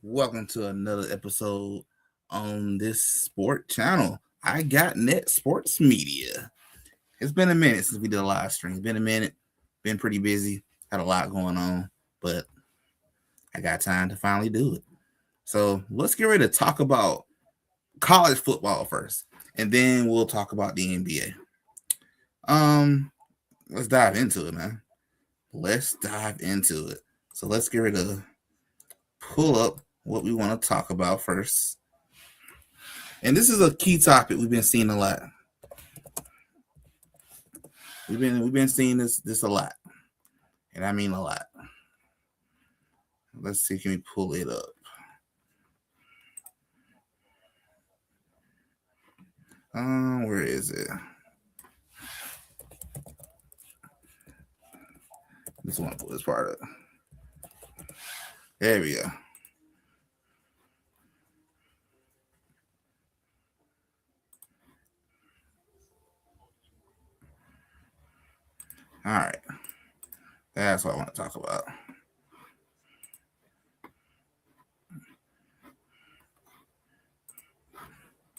Welcome to another episode on this sport channel. I got Net Sports Media. It's been a minute since we did a live stream. Been a minute. Been pretty busy. Had a lot going on, but I got time to finally do it. So let's get ready to talk about college football first, and then we'll talk about the NBA. Let's dive into it, man. Let's dive into it. So let's get ready to pull up what we want to talk about first. And this is a key topic we've been seeing a lot. We've been seeing this a lot. And I mean a lot. Let's see, can we pull it up? Where is it? This one pull this part up. There we go. All right. That's what I want to talk about.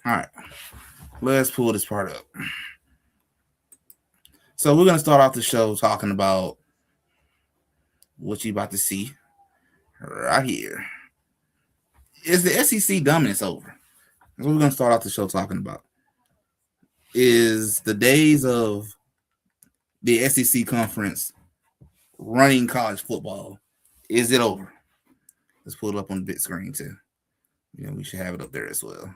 All right. Let's pull this part up. So we're going to start off the show talking about what you about to see right here. Is the SEC dominance over? That's what we're going to start off the show talking about. Is the days of the SEC conference running college football, is it over? Let's pull it up on the big screen too. We should have it up there as well.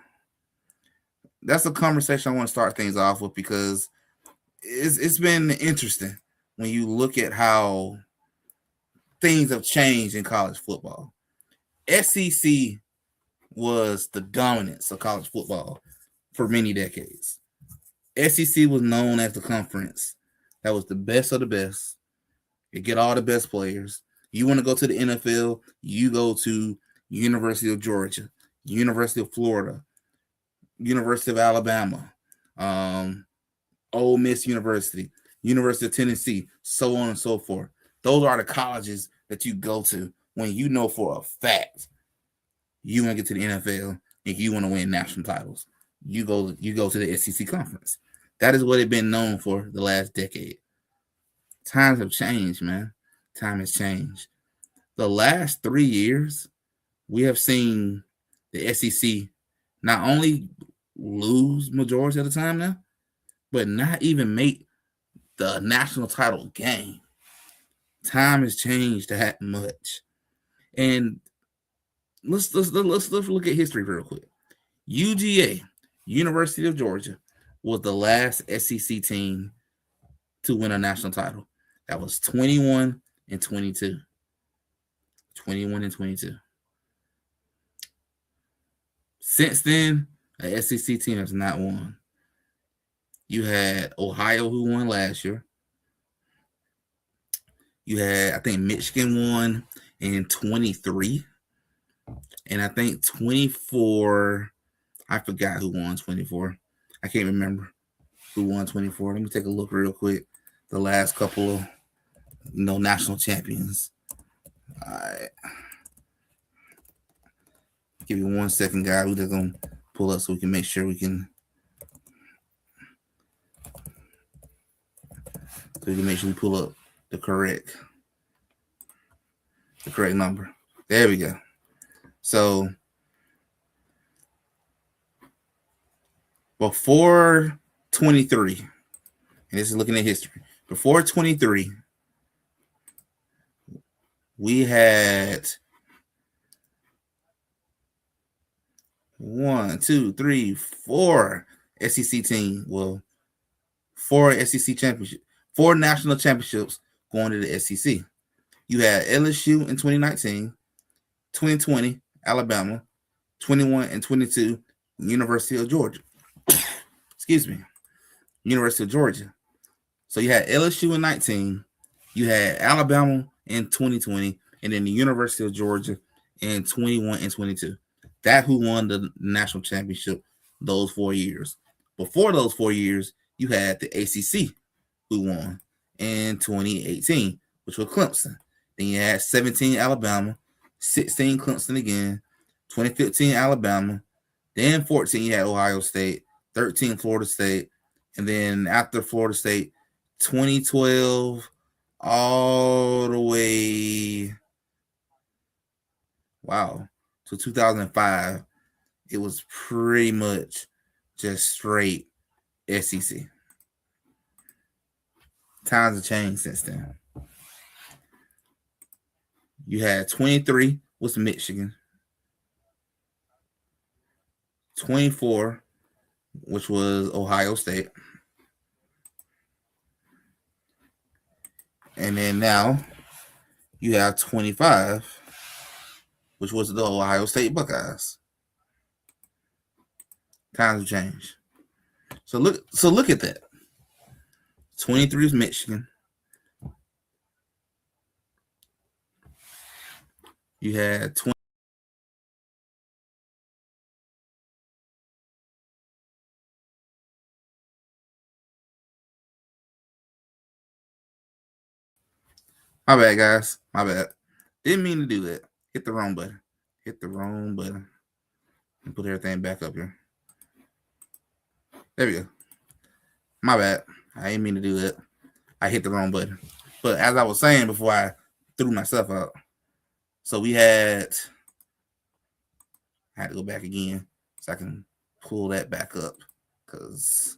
That's a conversation I want to start things off with because it's been interesting when you look at how things have changed in college football. SEC was the dominance of college football for many decades. SEC was known as the conference that was the best of the best. You get all the best players. You want to go to the NFL, you go to University of Georgia, University of Florida, University of Alabama, Ole Miss University, University of Tennessee, so on and so forth. Those are the colleges that you go to when you know for a fact you want to get to the NFL and you want to win national titles. You go to the SEC conference. That is what it's been known for the last decade. Times have changed, man. Time has changed. The last 3 years, we have seen the SEC not only lose majority of the time now, but not even make the national title game. Time has changed that much. And let's look at history real quick. UGA, University of Georgia, was the last SEC team to win a national title. That was 21 and 22. 21 and 22. Since then, the SEC team has not won. You had Ohio, who won last year. You had, I think, Michigan won in 23. And I think 24, I forgot who won 24. I can't remember who won 24. Let me take a look real quick. The last couple of, national champions. All right. Give you 1 second, guys. We're just going to pull up so we can make sure we can. So we can make sure we pull up the correct number. There we go. So before 23, and this is looking at history, before 23, we had 1, 2, 3, 4 SEC teams. Well, 4 SEC championships, 4 national championships going to the SEC. You had LSU in 2019, 2020, Alabama, 21 and 22, University of Georgia. Excuse me, University of Georgia. So you had LSU in 19, you had Alabama in 2020, and then the University of Georgia in 21 and 22. That who won the national championship those 4 years. Before those 4 years, you had the ACC who won in 2018, which was Clemson. Then you had 17 Alabama, 16 Clemson again, 2015 Alabama, then 14 you had Ohio State, 13 Florida State, and then after Florida State, 2012 all the way, to 2005, it was pretty much just straight SEC. Times have changed since then. You had 23 was Michigan, 24, which was Ohio State. And then now you have 25, which was the Ohio State Buckeyes. Times have changed. So look at that. 23 is Michigan. You had 20. My bad, guys. My bad. Didn't mean to do that. Hit the wrong button. Hit the wrong button. And put everything back up here. There we go. My bad. I didn't mean to do that. I hit the wrong button. But as I was saying before I threw myself out, so we had, I had to go back again so I can pull that back up because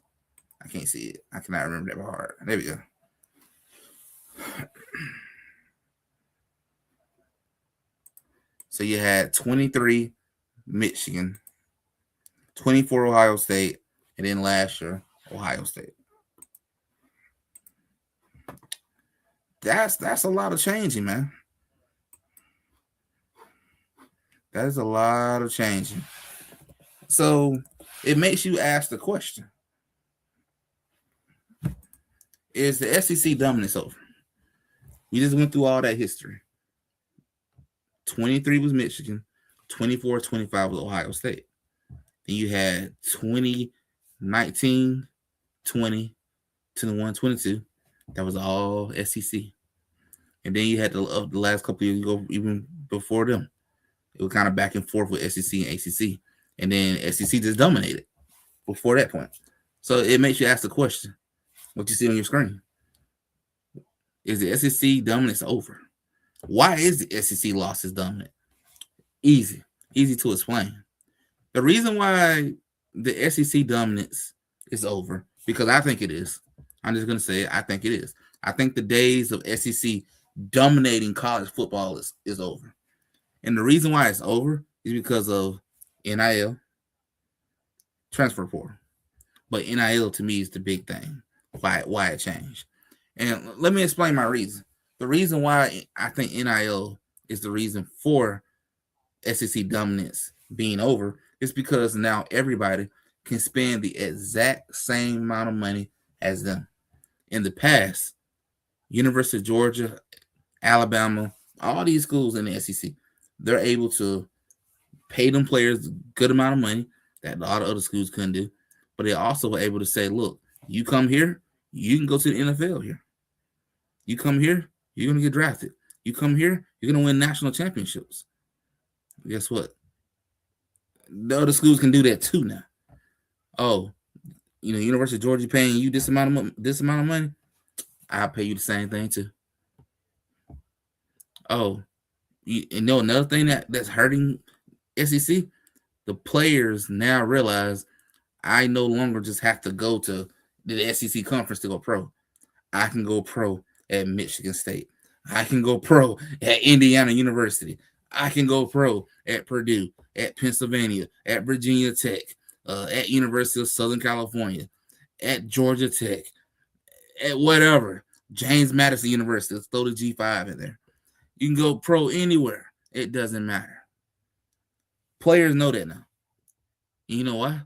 I can't see it. I cannot remember that by heart. There we go. So you had 23 Michigan, 24 Ohio State, and then last year, Ohio State. That's a lot of changing, man. That is a lot of changing. So it makes you ask the question: is the SEC dominance over? We just went through all that history. 23 was Michigan, 24, 25 was Ohio State. Then you had 2019, 20, 21, 22. That was all SEC. And then you had the last couple of years ago, even before them. It was kind of back and forth with SEC and ACC. And then SEC just dominated before that point. So it makes you ask the question, what you see on your screen. Is the SEC dominance over? Why is the SEC losses dominant? Easy to explain. The reason why the SEC dominance is over, because I think it is. I'm just going to say it. I think it is. I think the days of SEC dominating college football is over. And the reason why it's over is because of NIL, transfer portal. But NIL to me is the big thing, why it changed. And let me explain my reason. The reason why I think NIL is the reason for SEC dominance being over is because now everybody can spend the exact same amount of money as them. In the past, University of Georgia, Alabama, all these schools in the SEC, they're able to pay them players a good amount of money that a lot of other schools couldn't do. But they're also able to say, look, you come here, you can go to the NFL here. You come here, you're going to get drafted. You come here, you're going to win national championships. Guess what? The other schools can do that too now. Oh, University of Georgia paying you this amount of money, I'll pay you the same thing too. Oh, another thing that's hurting SEC, the players now realize I no longer just have to go to the SEC conference to go pro. I can go pro at Michigan State. I can go pro at Indiana University. I can go pro at Purdue, at Pennsylvania, at Virginia Tech, at University of Southern California, at Georgia Tech, at whatever. James Madison University. Let's throw the G5 in there. You can go pro anywhere. It doesn't matter. Players know that now. You know why?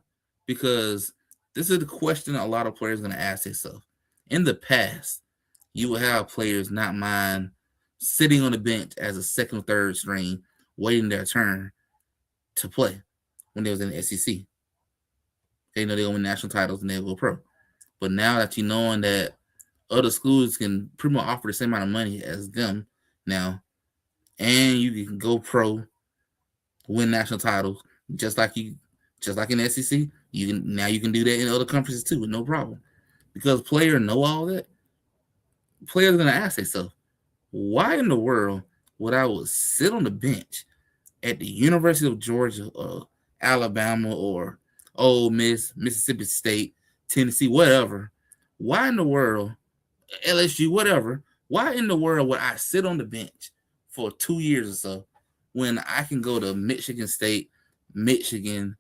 Because this is the question a lot of players are going to ask themselves. In the past, you would have players not mind sitting on the bench as a second or third string, waiting their turn to play when they was in the SEC. They know they'll win national titles and they'll go pro. But now that you knowing that other schools can pretty much offer the same amount of money as them now, and you can go pro win national titles, just like in the SEC. You can do that in other conferences too, with no problem. Because players know all that. Players are gonna ask themselves, why in the world would I sit on the bench at the University of Georgia or Alabama or Ole Miss, Mississippi State, Tennessee, whatever? Why in the world, LSU, whatever? Why in the world would I sit on the bench for 2 years or so when I can go to Michigan State, Michigan,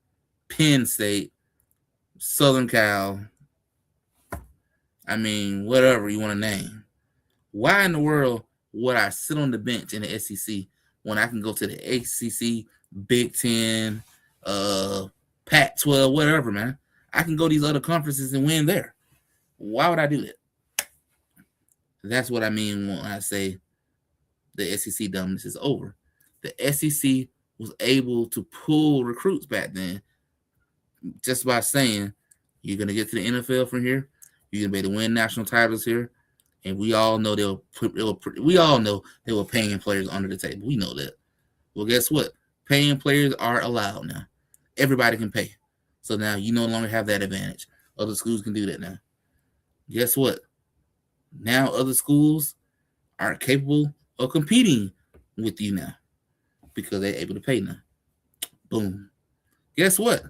Penn State, Southern Cal, whatever you want to name? Why in the world would I sit on the bench in the SEC when I can go to the ACC, Big Ten, Pac-12, whatever, man? I can go to these other conferences and win there. Why would I do that? That's what I mean when I say the SEC dumbness is over. The SEC was able to pull recruits back then just by saying, you're going to get to the NFL from here. You're going to be able to win national titles here. And we all know they were paying players under the table. We know that. Well, guess what? Paying players are allowed now. Everybody can pay. So now you no longer have that advantage. Other schools can do that now. Guess what? Now other schools are capable of competing with you now because they're able to pay now. Boom. Guess what?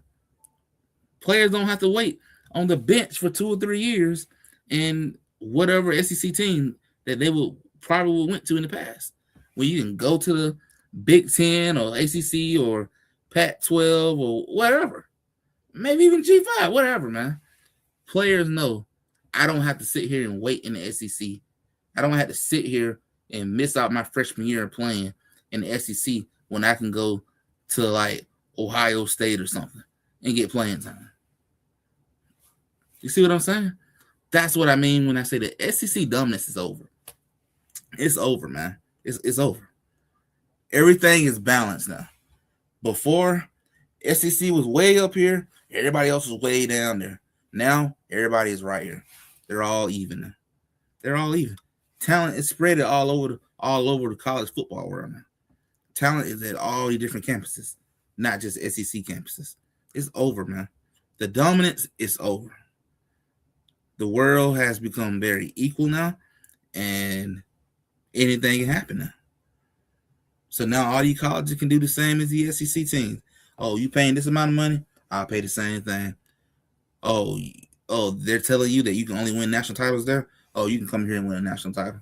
Players don't have to wait on the bench for 2 or 3 years and whatever SEC team that they probably went to in the past. When you can go to the Big Ten or ACC or Pac-12 or whatever. Maybe even G5, whatever, man. Players know I don't have to sit here and wait in the SEC. I don't have to sit here and miss out my freshman year playing in the SEC when I can go to like Ohio State or something and get playing time. You see what I'm saying? That's what I mean when I say the SEC dumbness is over. It's over, man. It's over. Everything is balanced now. Before, SEC was way up here. Everybody else was way down there. Now, everybody is right here. They're all even now. They're all even. Talent is spread all over the college football world now. Talent is at all the different campuses, not just SEC campuses. It's over, man. The dominance is over. The world has become very equal now, and anything can happen now. So now all these colleges can do the same as the SEC teams. Oh, you paying this amount of money? I'll pay the same thing. Oh, they're telling you that you can only win national titles there? Oh, you can come here and win a national title.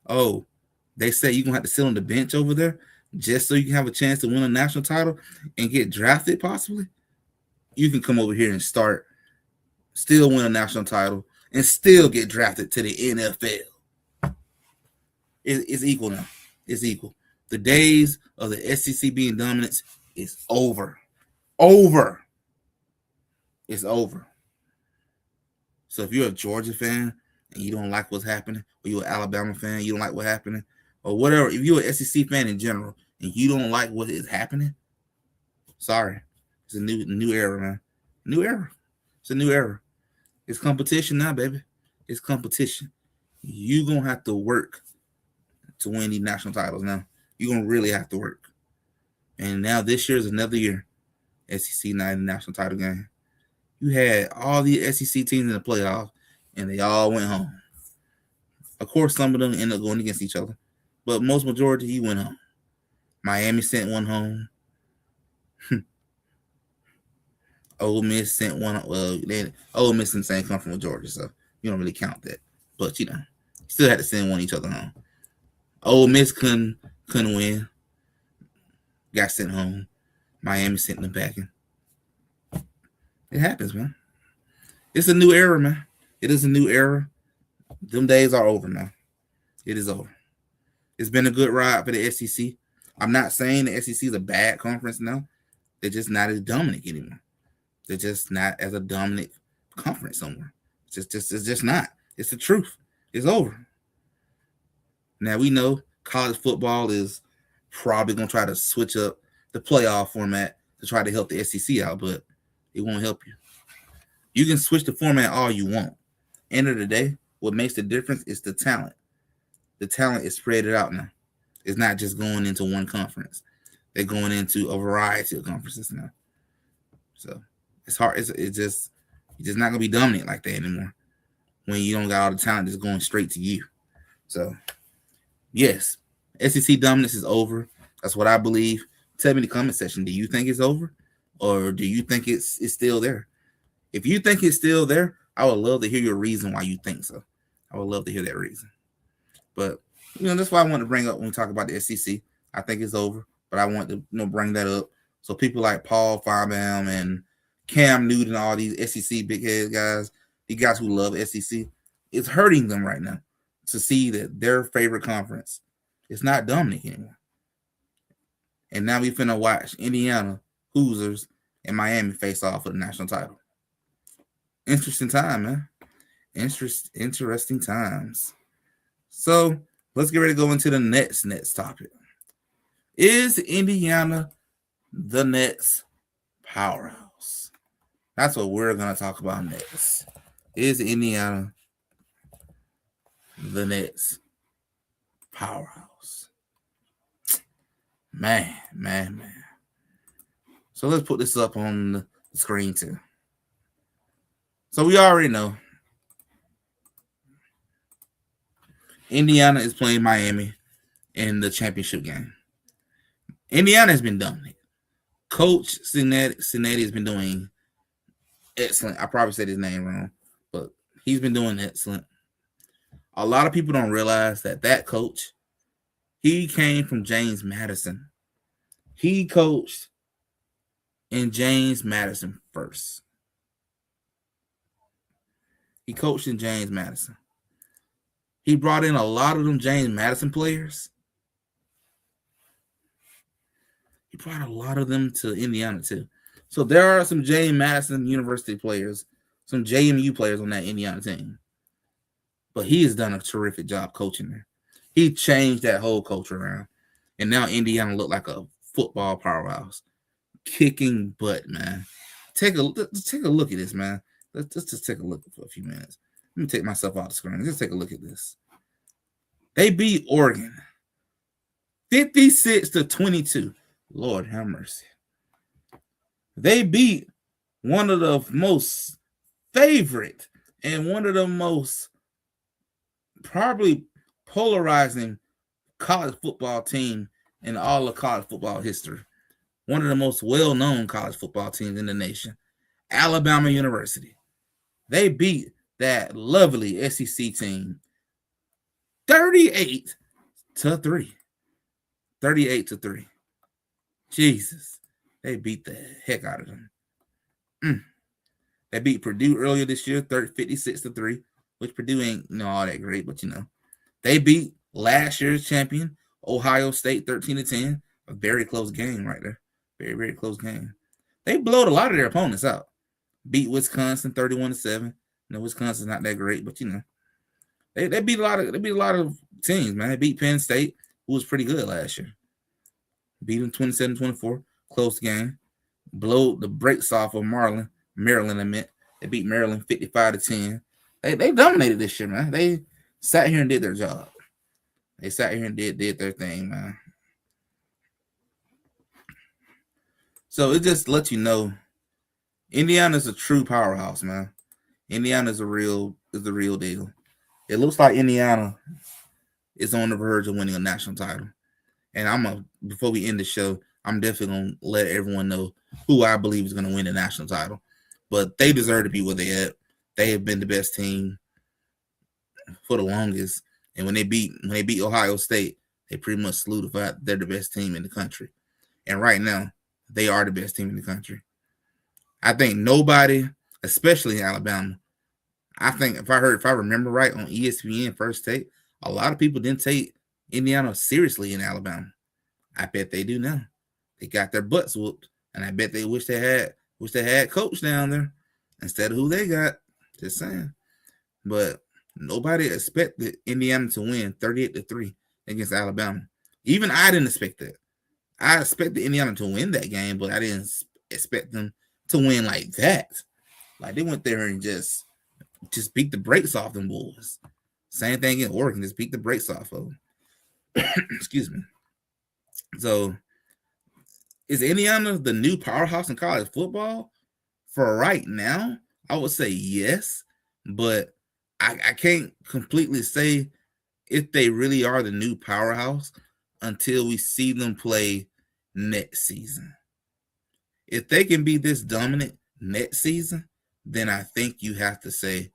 Oh, they say you're going to have to sit on the bench over there just so you can have a chance to win a national title and get drafted possibly? You can come over here and still win a national title, and still get drafted to the NFL. It's equal now. It's equal. The days of the SEC being dominant is over. Over. It's over. So if you're a Georgia fan and you don't like what's happening, or you're an Alabama fan, you don't like what's happening, or whatever, if you're an SEC fan in general and you don't like what is happening, sorry. It's a new era, man. New era. It's a new era. It's competition now, baby. It's competition. You're going to have to work to win these national titles now. You're going to really have to work. And now this year is another year. SEC not in the national title game. You had all the SEC teams in the playoffs, and they all went home. Of course, some of them ended up going against each other. But most majority, you went home. Miami sent one home. Ole Miss sent one. Ole Miss in the same conference with Georgia, so you don't really count that. But still had to send one each other home. Ole Miss couldn't win. Got sent home. Miami sent them back in. It happens, man. It's a new era, man. It is a new era. Them days are over now. It is over. It's been a good ride for the SEC. I'm not saying the SEC is a bad conference now. They're just not as dominant anymore. They're just not as a dominant conference somewhere. It's just not. It's the truth. It's over. Now we know college football is probably going to try to switch up the playoff format to try to help the SEC out, but it won't help you. You can switch the format all you want. End of the day, what makes the difference is the talent. The talent is spread out now. It's not just going into one conference. They're going into a variety of conferences now. So it's hard. It's just you're just not gonna be dominant like that anymore when you don't got all the talent that's going straight to you. So yes, SEC dominance is over. That's what I believe. Tell me in the comment section. Do you think it's over, or do you think it's still there? If you think it's still there, I would love to hear your reason why you think so. I would love to hear that reason. But that's why I want to bring up when we talk about the SEC. I think it's over, but I want to bring that up so people like Paul Finebaum and Cam Newton, all these SEC big head guys, the guys who love SEC, it's hurting them right now to see that their favorite conference is not dominant anymore. And now we finna watch Indiana, Hoosiers, and Miami face off for the national title. Interesting time, man. Interesting times. So let's get ready to go into the next topic. Is Indiana the next powerhouse? That's what we're going to talk about next. Is Indiana the next powerhouse? Man. So let's put this up on the screen too. So we already know Indiana is playing Miami in the championship game. Indiana has been dominant. Coach Cincinnati has been doing excellent. I probably said his name wrong, but he's been doing excellent. A lot of people don't realize that coach, he came from James Madison. He coached in James Madison first. He coached in James Madison. He brought in a lot of them James Madison players. He brought a lot of them to Indiana too. So there are some James Madison University players, some JMU players on that Indiana team. But he has done a terrific job coaching there. He changed that whole culture around. And now Indiana look like a football powerhouse. Kicking butt, man. Take a look at this, man. Let's just take a look for a few minutes. Let me take myself off the screen. Just take a look at this. They beat Oregon 56-22. Lord have mercy. They beat one of the most favorite and one of the most probably polarizing college football team in all of college football history. One of the most well-known college football teams in the nation, Alabama University. They beat that lovely SEC team 38-3. 38-3. Jesus. They beat the heck out of them. They beat Purdue earlier this year, 56-3, which Purdue ain't all that great, but They beat last year's champion, Ohio State, 13-10. A very close game right there. Very, very close game. They blowed a lot of their opponents out. Beat Wisconsin 31-7. Wisconsin's not that great, but they beat a lot of teams, man. They beat Penn State, who was pretty good last year. Beat them 27-24. Close game. Blowed the brakes off of Maryland. They beat Maryland 55-10. They dominated this year, man. They sat here and did their job. They sat here and did their thing, man. So it just lets you know Indiana's a true powerhouse, man. Indiana's the real deal. It looks like Indiana is on the verge of winning a national title. And before we end the show, I'm definitely gonna let everyone know who I believe is gonna win the national title. But they deserve to be where they at. They have been the best team for the longest. And when they beat Ohio State, they pretty much solidified they're the best team in the country. And right now, they are the best team in the country. I think nobody, especially in Alabama, I think if I remember right on ESPN First Take, a lot of people didn't take Indiana seriously in Alabama. I bet they do now. They got their butts whooped, and I bet they wish they had coach down there instead of who they got. Just saying. But nobody expected Indiana to win 38-3 against Alabama. Even I didn't expect that. I expected Indiana to win that game, but I didn't expect them to win like that. Like they went there and just beat the brakes off them boys. Same thing in Oregon, just beat the brakes off of them. Excuse me. So is Indiana the new powerhouse in college football? For right now, I would say yes, but I can't completely say if they really are the new powerhouse until we see them play next season. If they can be this dominant next season, then I think you have to say,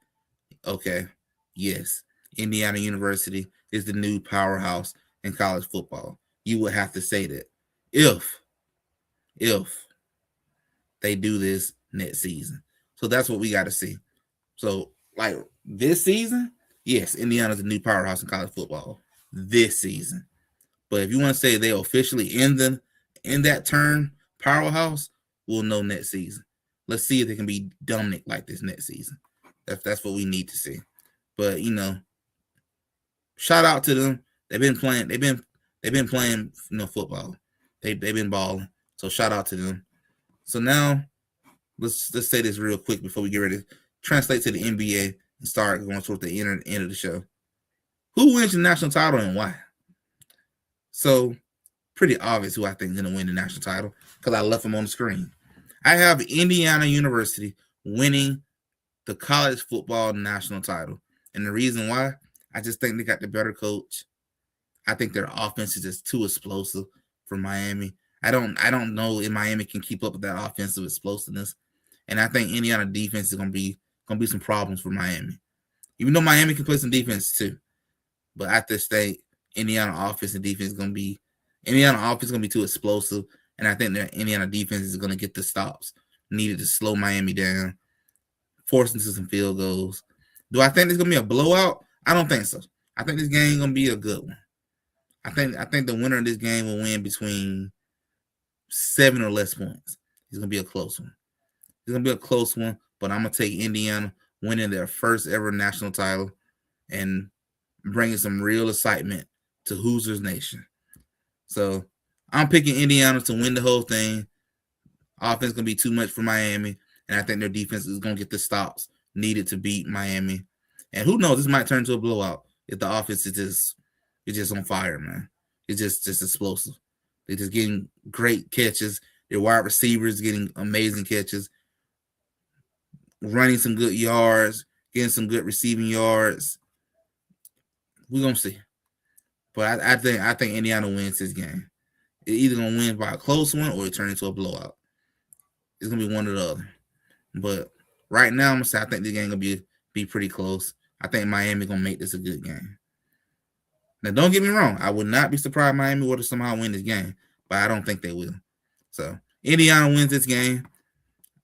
okay, yes, Indiana University is the new powerhouse in college football. You would have to say that if they do this next season. So that's what we got to see. So like this season, yes, Indiana's the new powerhouse in college football this season. But if you want to say they officially in that term powerhouse, we'll know next season. Let's see if they can be dominant like this next season. That's what we need to see. But shout out to them. They've been playing. They've been playing football. They've been balling. So shout out to them. So now let's say this real quick before we get ready to translate to the NBA and start going towards the end of the show. Who wins the national title and why? So pretty obvious who I think is going to win the national title because I left them on the screen. I have Indiana University winning the college football national title. And the reason why, I just think they got the better coach. I think their offense is just too explosive for Miami. I don't know if Miami can keep up with that offensive explosiveness. And I think Indiana defense is gonna be some problems for Miami. Even though Miami can play some defense too. But at this state, Indiana offense and defense is gonna be too explosive. And I think that Indiana defense is gonna get the stops needed to slow Miami down, force into some field goals. Do I think it's gonna be a blowout? I don't think so. I think this game is gonna be a good one. I think the winner of this game will win between 7 or less points. It's gonna be a close one. It's gonna be a close one, but I'm gonna take Indiana winning their first ever national title and bringing some real excitement to Hoosiers Nation. So I'm picking Indiana to win the whole thing. Offense gonna be too much for Miami, and I think their defense is gonna get the stops needed to beat Miami. And who knows, this might turn into a blowout if the offense is just on fire, man. It's just explosive. They're just getting great catches. Their wide receivers getting amazing catches, running some good yards, getting some good receiving yards. We're gonna see. But I think Indiana wins this game. It's either gonna win by a close one or it turn into a blowout. It's gonna be one or the other. But right now, I'm gonna say I think the game gonna be pretty close. I think Miami gonna make this a good game. Now, don't get me wrong. I would not be surprised Miami were to somehow win this game, but I don't think they will. So Indiana wins this game.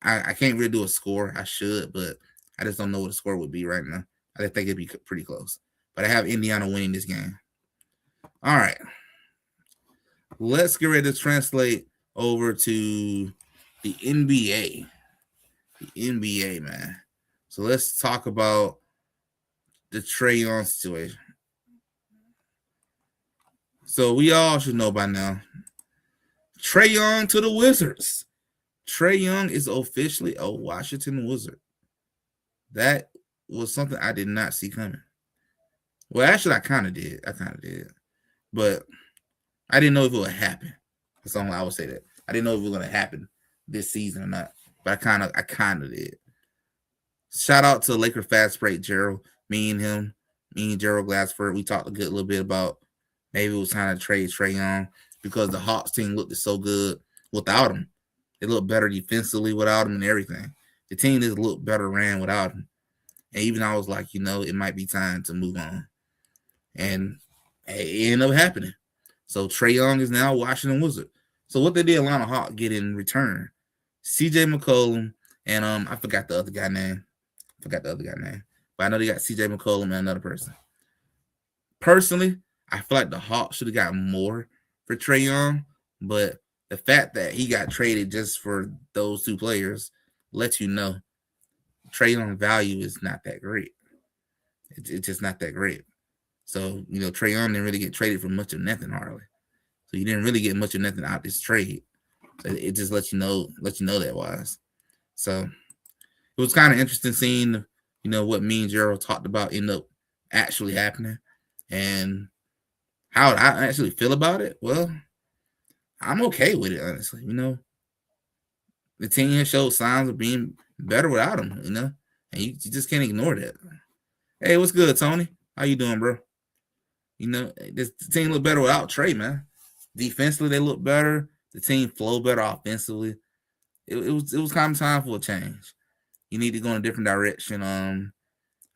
I can't really do a score. I should, but I just don't know what the score would be right now. I think it'd be pretty close. But I have Indiana winning this game. All right. Let's get ready to translate over to the NBA. The NBA, man. So let's talk about the Trae Young situation. So we all should know by now. Trae Young to the Wizards. Trae Young is officially a Washington Wizard. That was something I did not see coming. Well, actually, I kind of did. But I didn't know if it would happen. That's all I would say that. I didn't know if it was going to happen this season or not. But I kind of did. Shout out to Laker fast break Gerald. Me and Gerald Glassford, we talked a little bit about maybe it was time to trade Trae Young because the Hawks team looked so good without him. They looked better defensively without him and everything. The team just looked better ran without him. And even I was like, it might be time to move on. And it ended up happening. So Trae Young is now Washington Wizard. So what they did Atlanta Hawks get in return, CJ McCollum and I forgot the other guy name. But I know they got CJ McCollum and another person. Personally, I feel like the Hawks should have got more for Trae Young, but the fact that he got traded just for those two players lets you know Trae Young's value is not that great. It's just not that great. So, Trae Young didn't really get traded for much of nothing hardly. So you didn't really get much of nothing out this trade. So it just lets you know that wise. So it was kind of interesting seeing, what me and Gerald talked about end up actually happening. And how I actually feel about it, well, I'm okay with it, honestly. The team has showed signs of being better without him, and you just can't ignore that. Hey, what's good, Tony? How you doing, bro? This team look better without Trae, man. Defensively, they look better. The team flow better offensively. It was kind of time for a change. You need to go in a different direction.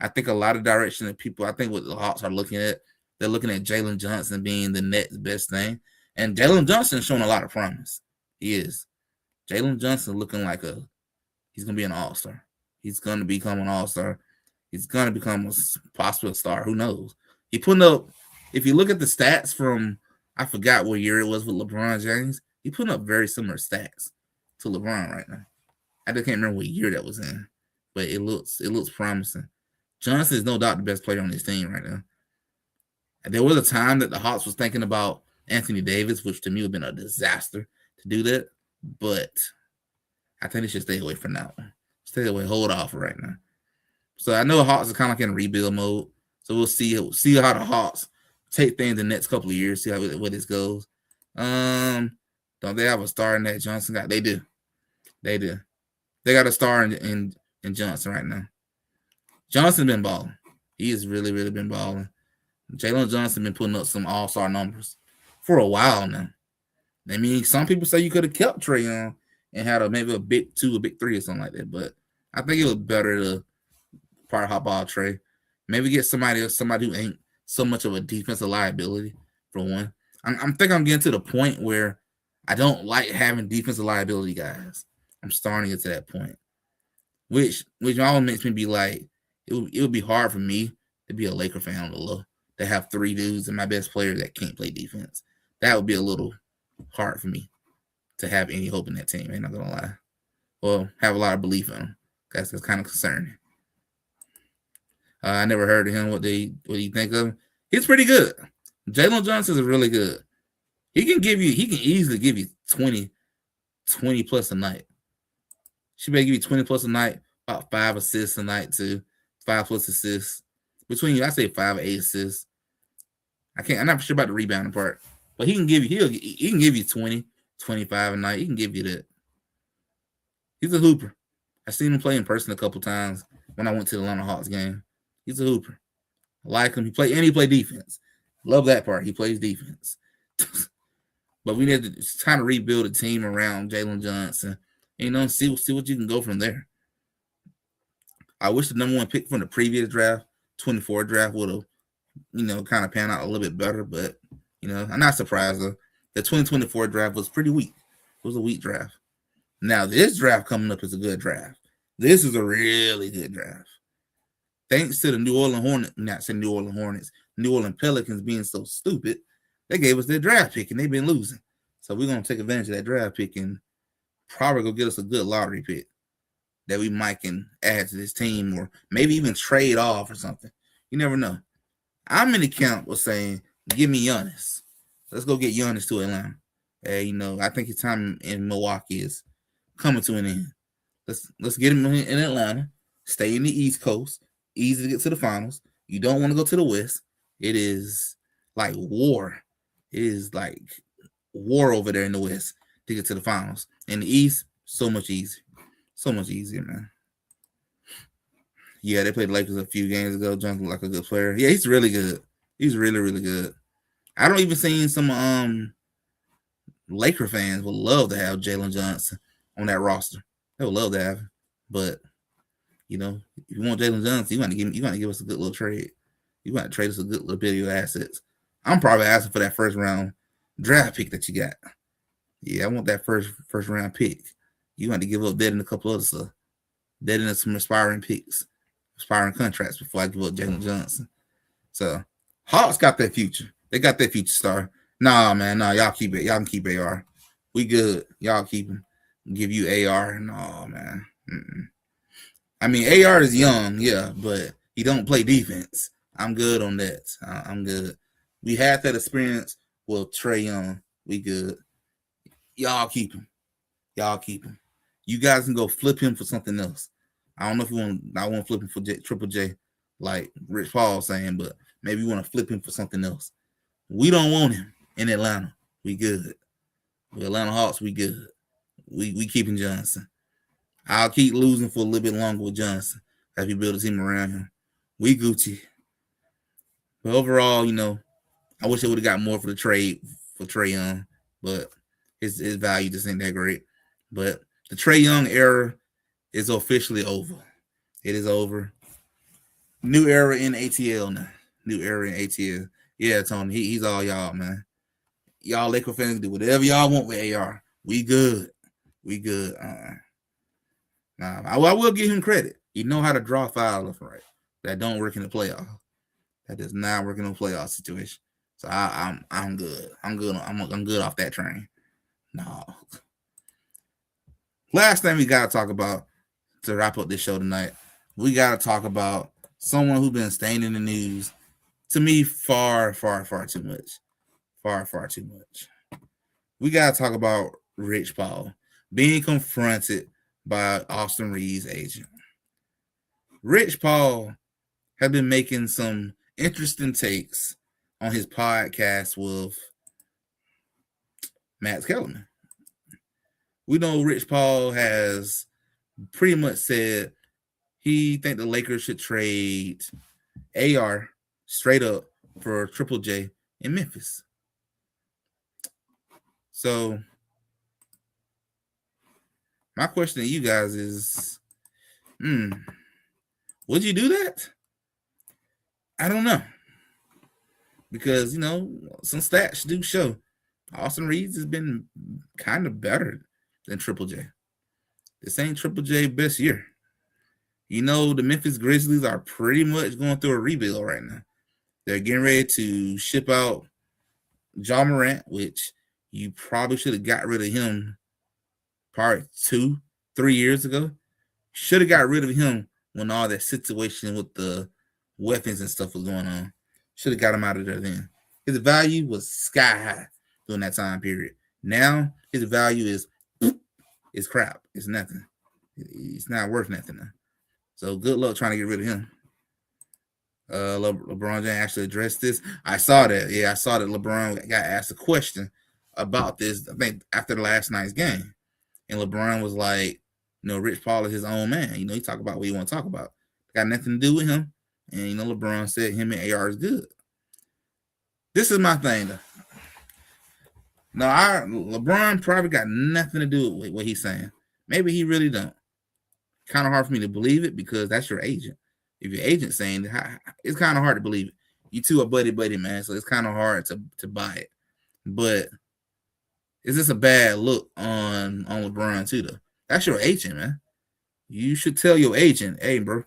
I think a lot of direction that people, I think what the Hawks are looking at, they're looking at Jalen Johnson being the next best thing. And Jalen Johnson is showing a lot of promise. He is. Jalen Johnson looking like he's going to be an all-star. He's going to become an all-star. He's going to become a possible star. Who knows? He putting up, if you look at the stats from, I forgot what year it was with LeBron James, he putting up very similar stats to LeBron right now. I just can't remember what year that was in, but it looks promising. Johnson is no doubt the best player on this team right now. And there was a time that the Hawks was thinking about Anthony Davis, which to me would have been a disaster to do that. But I think they should stay away from that one. Stay away, hold off right now. So I know the Hawks are kind of like in rebuild mode. So we'll see how the Hawks take things the next couple of years, see how where this goes. Don't they have a star in that Johnson guy? They do. They got a star in Johnson right now. Johnson been balling. He has really, really been balling. Jalen Johnson been putting up some all-star numbers for a while now. I mean, some people say you could have kept Trae Young and had maybe a big 2, a big 3 or something like that. But I think it was better to part hop ball Trae. Maybe get somebody else, somebody who ain't so much of a defensive liability, for one. I'm getting to the point where I don't like having defensive liability guys. I'm starting to get to that point. Which always makes me be like, it would be hard for me to be a Laker fan on the low, to have 3 dudes and my best player that can't play defense. That would be a little hard for me to have any hope in that team. Ain't not gonna lie. Well, have a lot of belief in them. That's kind of concerning. I never heard of him. What do you think of him? He's pretty good. Jalen Johnson is really good. He can easily give you 20 plus a night. She may give you 20 plus a night, about 5 assists a night too. 5 plus assists. Between you, I say 5 or 8 assists. I'm not sure about the rebounding part. But he can give you 20, 25 a night. He can give you that. He's a hooper. I seen him play in person a couple times when I went to the Atlanta Hawks game. He's a hooper. I like him. He play defense. Love that part. He plays defense. But we need to kind of rebuild a team around Jalen Johnson. See what you can go from there. I wish the number 1 pick from the previous draft, 24 draft, would have, kind of panned out a little bit better. But I'm not surprised though. The 2024 draft was pretty weak. It was a weak draft. Now this draft coming up is a good draft. This is a really good draft. Thanks to the New Orleans Pelicans being so stupid, they gave us their draft pick and they've been losing. So we're gonna take advantage of that draft pick and probably go get us a good lottery pick that we might can add to this team or maybe even trade off or something. You never know. I'm in the camp of saying, give me Giannis. Let's go get Giannis to Atlanta. Hey, I think his time in Milwaukee is coming to an end. Let's get him in Atlanta. Stay in the East Coast. Easy to get to the finals. You don't want to go to the West. It is like war. It is like war over there in the West to get to the finals. In the East, so much easier. So much easier, man. Yeah, they played the Lakers a few games ago. Johnson like a good player. Yeah, he's really good. He's really, really good. I don't even see some Laker fans would love to have Jalen Johnson on that roster. They would love to have him. But if you want Jalen Johnson, you want to give us a good little trade. You want to trade us a good little bit of your assets. I'm probably asking for that first round draft pick that you got. Yeah, I want that first round pick. You want to give up that and a couple other stuff. That and some aspiring picks, aspiring contracts before I give up Jalen Johnson. So Hawks got that future. They got that future star. Nah, man, y'all keep it. Y'all can keep AR. We good. Y'all keep him. Give you AR. No, man. I mean, AR is young, yeah, but he don't play defense. I'm good on that. I'm good. We had that experience with Trae Young. We good. Y'all keep him. Y'all keep him. You guys can go flip him for something else. I don't know if you want. I want to flip him for Triple J, like Rich Paul saying, but maybe you want to flip him for something else. We don't want him in Atlanta. We good. With Atlanta Hawks, we good. We keeping Johnson. I'll keep losing for a little bit longer with Johnson as we build a team around him. We Gucci. But overall, I wish I would have got more for the trade for Trae Young, but his value just ain't that great. But the Trae Young era is officially over. It is over. New era in ATL now. New era in ATL. Yeah, Tony, he's all y'all, man. Y'all Laker fans do whatever y'all want with AR. We good. We good. Nah, I will give him credit. He know how to draw fouls left and right. That don't work in the playoff. That does not work in a playoff situation. So I'm good. I'm good. I'm good off that train. No. Last thing we gotta talk about to wrap up this show tonight, we gotta talk about someone who's been staying in the news. To me, far, far, far too much. Far, far too much. We gotta talk about Rich Paul being confronted by Austin Reeves' agent. Rich Paul has been making some interesting takes on his podcast with Matt Kellerman. We know Rich Paul has pretty much said he think the Lakers should trade AR straight up for Triple J in Memphis. So my question to you guys is, would you do that? I don't know. Because, some stats do show Austin Reeves has been kind of better than Triple J. This ain't Triple J best year. The Memphis Grizzlies are pretty much going through a rebuild right now. They're getting ready to ship out Ja Morant, which you probably should have got rid of him probably 2-3 years ago. Should have got rid of him when all that situation with the weapons and stuff was going on. Should have got him out of there then. His value was sky high during that time period. Now his value is crap. It's nothing. It's not worth nothing now. So good luck trying to get rid of him. LeBron James actually addressed this. I saw that. Yeah, I saw that LeBron got asked a question about this, I think, after the last night's game. And LeBron was like, Rich Paul is his own man. He talk about what he want to talk about. Got nothing to do with him. And, LeBron said him and AR is good. This is my thing, though. Now, LeBron probably got nothing to do with what he's saying. Maybe he really don't. Kind of hard for me to believe it because that's your agent. If your agent's saying it, it's kind of hard to believe it. You two are buddy, man, so it's kind of hard to buy it. But is this a bad look on LeBron too, though? That's your agent, man. You should tell your agent, hey, bro,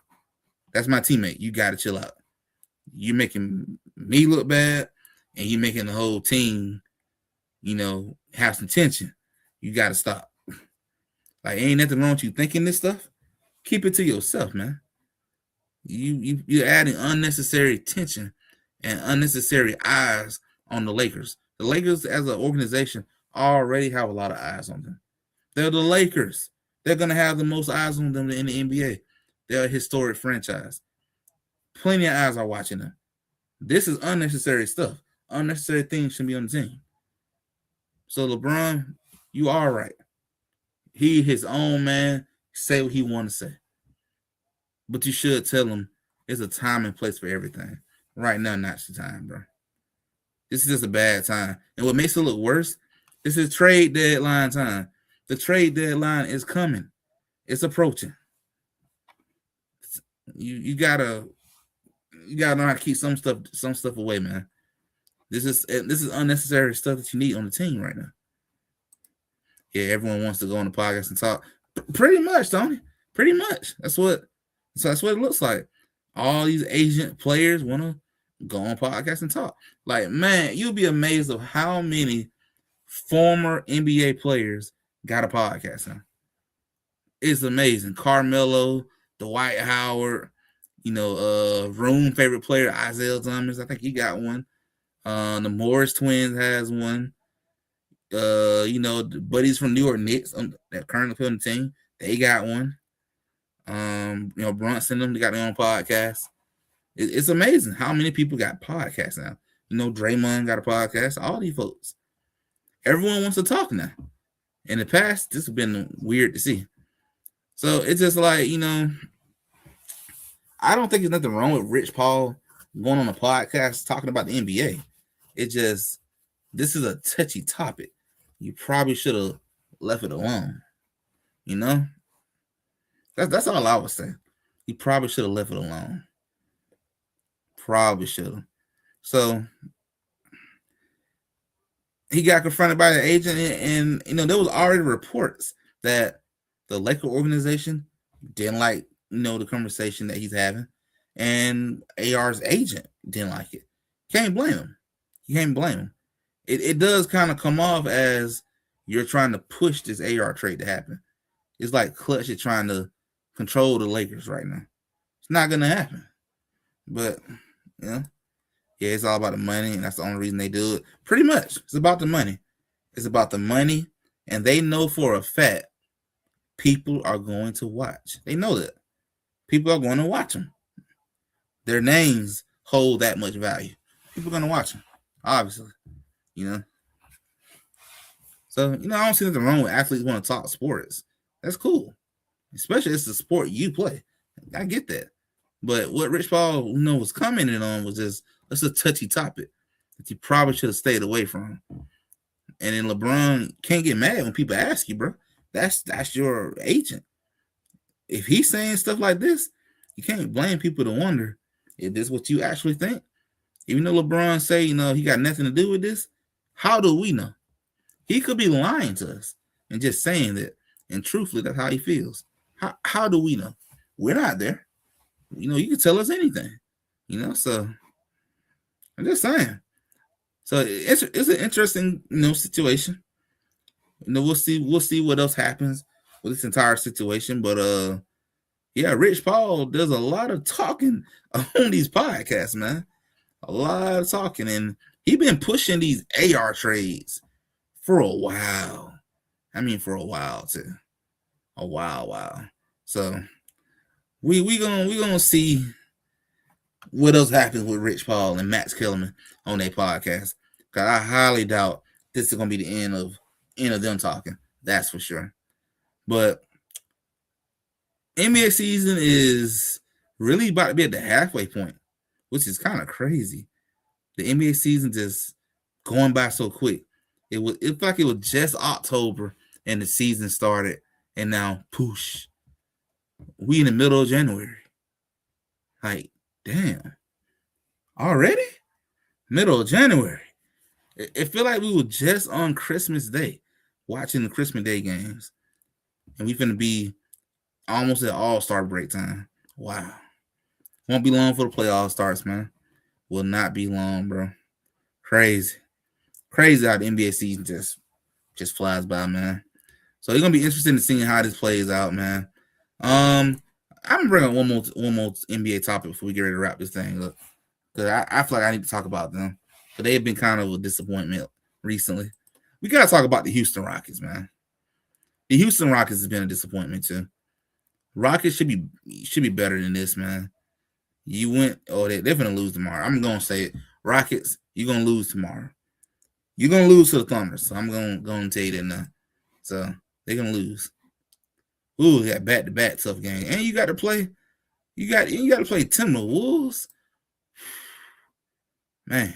that's my teammate. You got to chill out. You're making me look bad, and you're making the whole team, have some tension. You got to stop. Like, ain't nothing wrong with you thinking this stuff. Keep it to yourself, man. You're adding unnecessary tension and unnecessary eyes on the Lakers. The Lakers, as an organization, already have a lot of eyes on them. They're the Lakers. They're going to have the most eyes on them in the NBA. They're a historic franchise. Plenty of eyes are watching them. This is unnecessary stuff. Unnecessary things should be on the team. So, LeBron, you are right. He, his own man, say what he want to say. But you should tell him there's a time and place for everything. Right now, not the time, bro. This is just a bad time. And what makes it look worse, this is trade deadline time. The trade deadline is coming. It's approaching. You gotta know how to keep some stuff away, man. This is unnecessary stuff that you need on the team right now. Yeah, everyone wants to go on the podcast and talk. Pretty much, Tony. Pretty much. That's what it looks like. All these agent players want to go on podcast and talk. Like, man, you'll be amazed of how many former NBA players got a podcast now. It's amazing. Carmelo, Dwight Howard, Room favorite player, Isaiah Thomas. I think he got one. The Morris twins has one. The buddies from New York Knicks that currently play on the team, they got one. Brunson, they got their own podcast. It's amazing how many people got podcasts now. Draymond got a podcast. All these folks. Everyone wants to talk now. In the past, this has been weird to see. So it's just like, I don't think there's nothing wrong with Rich Paul going on a podcast talking about the NBA. It just, this is a touchy topic. You probably should have left it alone. That's all I would say. You probably should have left it alone. Probably should have. So he got confronted by the agent, and there was already reports that the Laker organization didn't like the conversation that he's having, and AR's agent didn't like it. Can't blame him. You can't blame him. It does kind of come off as you're trying to push this AR trade to happen. It's like Clutch is trying to control the Lakers right now. It's not gonna happen. But yeah, it's all about the money, and that's the only reason they do it. Pretty much, it's about the money. It's about the money, and they know for a fact people are going to watch. They know that people are going to watch them. Their names hold that much value. People are going to watch them, obviously. So I don't see nothing wrong with athletes want to talk sports. That's cool, especially it's the sport you play. I get that. But what Rich Paul, was commenting on was just, that's a touchy topic that you probably should have stayed away from. And then LeBron can't get mad when people ask you, bro. That's your agent. If he's saying stuff like this, you can't blame people to wonder if this is what you actually think. Even though LeBron say, he got nothing to do with this, how do we know? He could be lying to us and just saying that. And truthfully, that's how he feels. How do we know? We're not there. You can tell us anything. So I'm just saying. So it's an interesting, situation. We'll see what else happens with this entire situation. But Rich Paul does a lot of talking on these podcasts, man. A lot of talking, and he been pushing these AR trades for a while. I mean, for a while too. A while. So we gonna see what else happens with Rich Paul and Max Kellerman on their podcast. Cause I highly doubt this is gonna be the end of them talking. That's for sure. But NBA season is really about to be at the halfway point, which is kind of crazy. The NBA season just going by so quick. It felt like it was just October and the season started, and now poosh, we in the middle of January. Like, damn, already middle of January. It feel like we were just on Christmas Day watching the Christmas Day games, and we finna be almost at All-Star break time. Wow, won't be long for the playoff starts, man. Will not be long, bro. Crazy how the NBA season just flies by, man. So it's gonna be interesting to see how this plays out, man. I'm gonna bring up one more NBA topic before we get ready to wrap this thing up, because I feel like I need to talk about them, but they have been kind of a disappointment recently. We gotta talk about the Houston Rockets, man. The Houston Rockets has been a disappointment too. Rockets should be better than this, man. They're gonna lose tomorrow. I'm gonna say it. Rockets, you're gonna lose tomorrow. You're gonna lose to the Thunder, so I'm gonna tell you that now. So they're gonna lose. Ooh, they got back-to-back tough game, and you got to play. You got to play Timberwolves, man.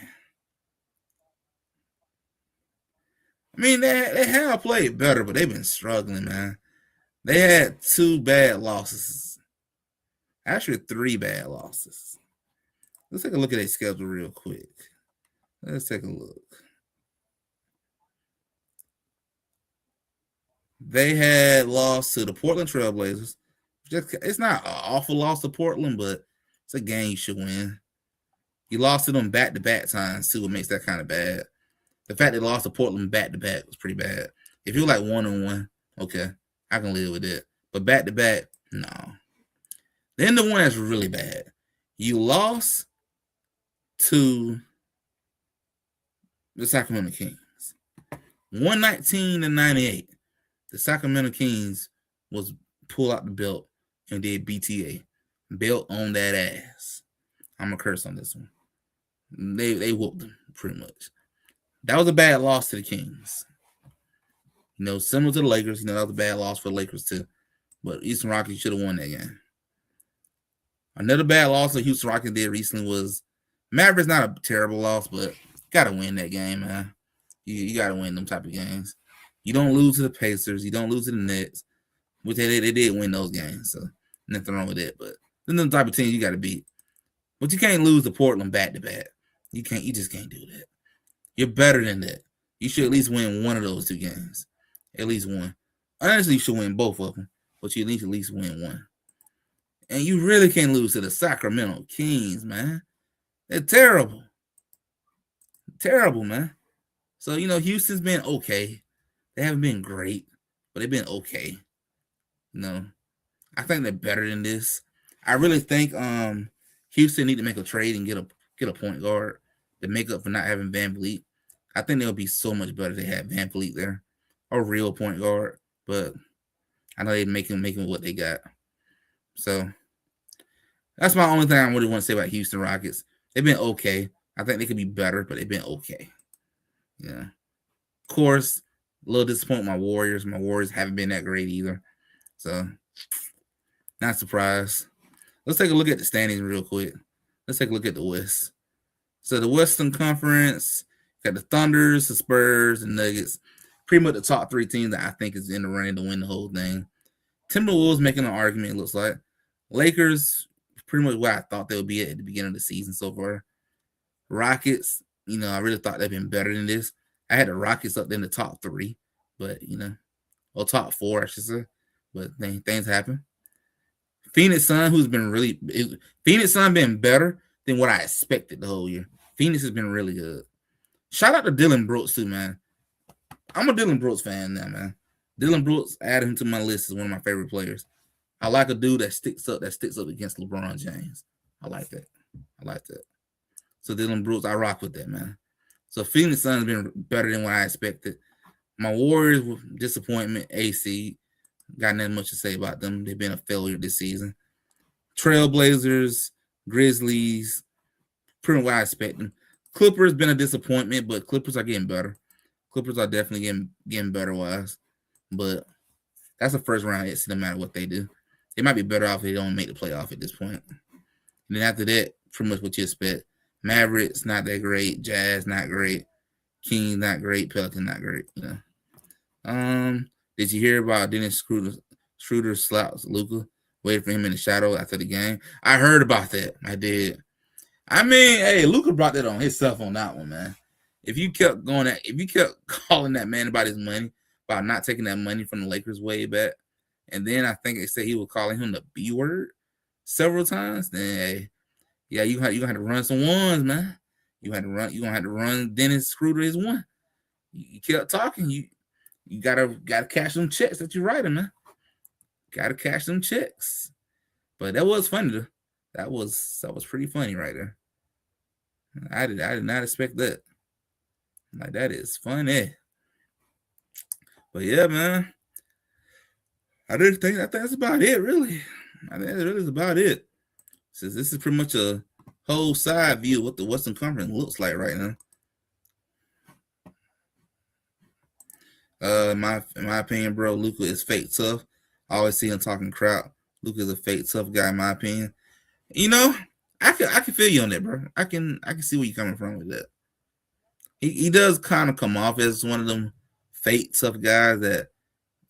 I mean, they have played better, but they've been struggling, man. They had 2 bad losses. Actually, 3 bad losses. Let's take a look at their schedule real quick. Let's take a look. They had lost to the Portland Trailblazers. It's not an awful loss to Portland, but it's a game you should win. You lost to them back-to-back times, too. What makes that kind of bad. The fact they lost to Portland back-to-back was pretty bad. If you're like 1-1, okay, I can live with it. But back-to-back, no. Then the one that's really bad. You lost to the Sacramento Kings. 119-98. The Sacramento Kings was pull out the belt and did BTA. Belt on that ass. I'm going to curse on this one. They whooped them, pretty much. That was a bad loss to the Kings. Similar to the Lakers. That was a bad loss for the Lakers too. But Houston Rockets should have won that game. Another bad loss that Houston Rockets did recently was Mavericks. Not a terrible loss, but gotta win that game, man. You gotta win them type of games. You don't lose to the Pacers. You don't lose to the Nets, which they did win those games. So nothing wrong with that. But then the type of team you gotta beat. But you can't lose to Portland back to back. You just can't do that. You're better than that. You should at least win one of those two games. At least one. Honestly, you should win both of them, but you need to at least win one. And you really can't lose to the Sacramento Kings, man. They're terrible. Terrible, man. So, Houston's been okay. They haven't been great, but they've been okay. I think they're better than this. I really think Houston need to make a trade and get a point guard to make up for not having VanVleet. I think they'll be so much better if they had VanVleet there. A real point guard. But I know they're making what they got. So that's my only thing I really want to say about Houston Rockets. They've been okay. I think they could be better, but they've been okay. Yeah. Of course, a little disappointed my Warriors. My Warriors haven't been that great either. So, not surprised. Let's take a look at the standings real quick. Let's take a look at the West. So, the Western Conference, got the Thunders, the Spurs, the Nuggets. Pretty much the top three teams that I think is in the running to win the whole thing. Timberwolves making an argument, it looks like. Lakers, pretty much where I thought they would be at the beginning of the season so far. Rockets, I really thought they'd been better than this. I had the Rockets up there in the top three, but, or top four, I should say. But things happen. Phoenix Sun, Phoenix Sun been better than what I expected the whole year. Phoenix has been really good. Shout out to Dylan Brooks too, man. I'm a Dylan Brooks fan now, man. Dylan Brooks, added him to my list as one of my favorite players. I like a dude that sticks up against LeBron James. I like that. So Dylan Brooks, I rock with that, man. So Phoenix Suns been better than what I expected. My Warriors, disappointment, AC. Got nothing much to say about them. They've been a failure this season. Trailblazers, Grizzlies, pretty much what I expected. Clippers been a disappointment, but Clippers are getting better. Clippers are definitely getting better wise. But that's a first round exit no matter what they do. They might be better off if they don't make the playoff at this point. And then after that, pretty much what you expect. Mavericks, not that great. Jazz, not great. Kings, not great. Pelicans, not great. Did you hear about Dennis Schroeder slaps Luka? Waited for him in the shadow after the game. I heard about that. I did. I mean, hey, Luka brought that on himself on that one, man. If you kept calling that man about his money, about not taking that money from the Lakers way back, and then I think they said he was calling him the B word several times, then hey, yeah, you gonna have to run some ones, man. You're gonna have to run Dennis Schroeder his one. You kept talking, you gotta cash them checks that you writing, man. Gotta cash them checks. But that was funny though. That was pretty funny right there. I did not expect that. Like, that is funny. But yeah, man. I think that's about it, really. I think that really is about it. Since this is pretty much a whole side view of what the Western Conference looks like right now. In my opinion, bro, Luka is fake tough. I always see him talking crap. Luka is a fake tough guy, in my opinion. I can feel you on that, bro. I can see where you're coming from with that. He does kind of come off as one of them fake tough guys that,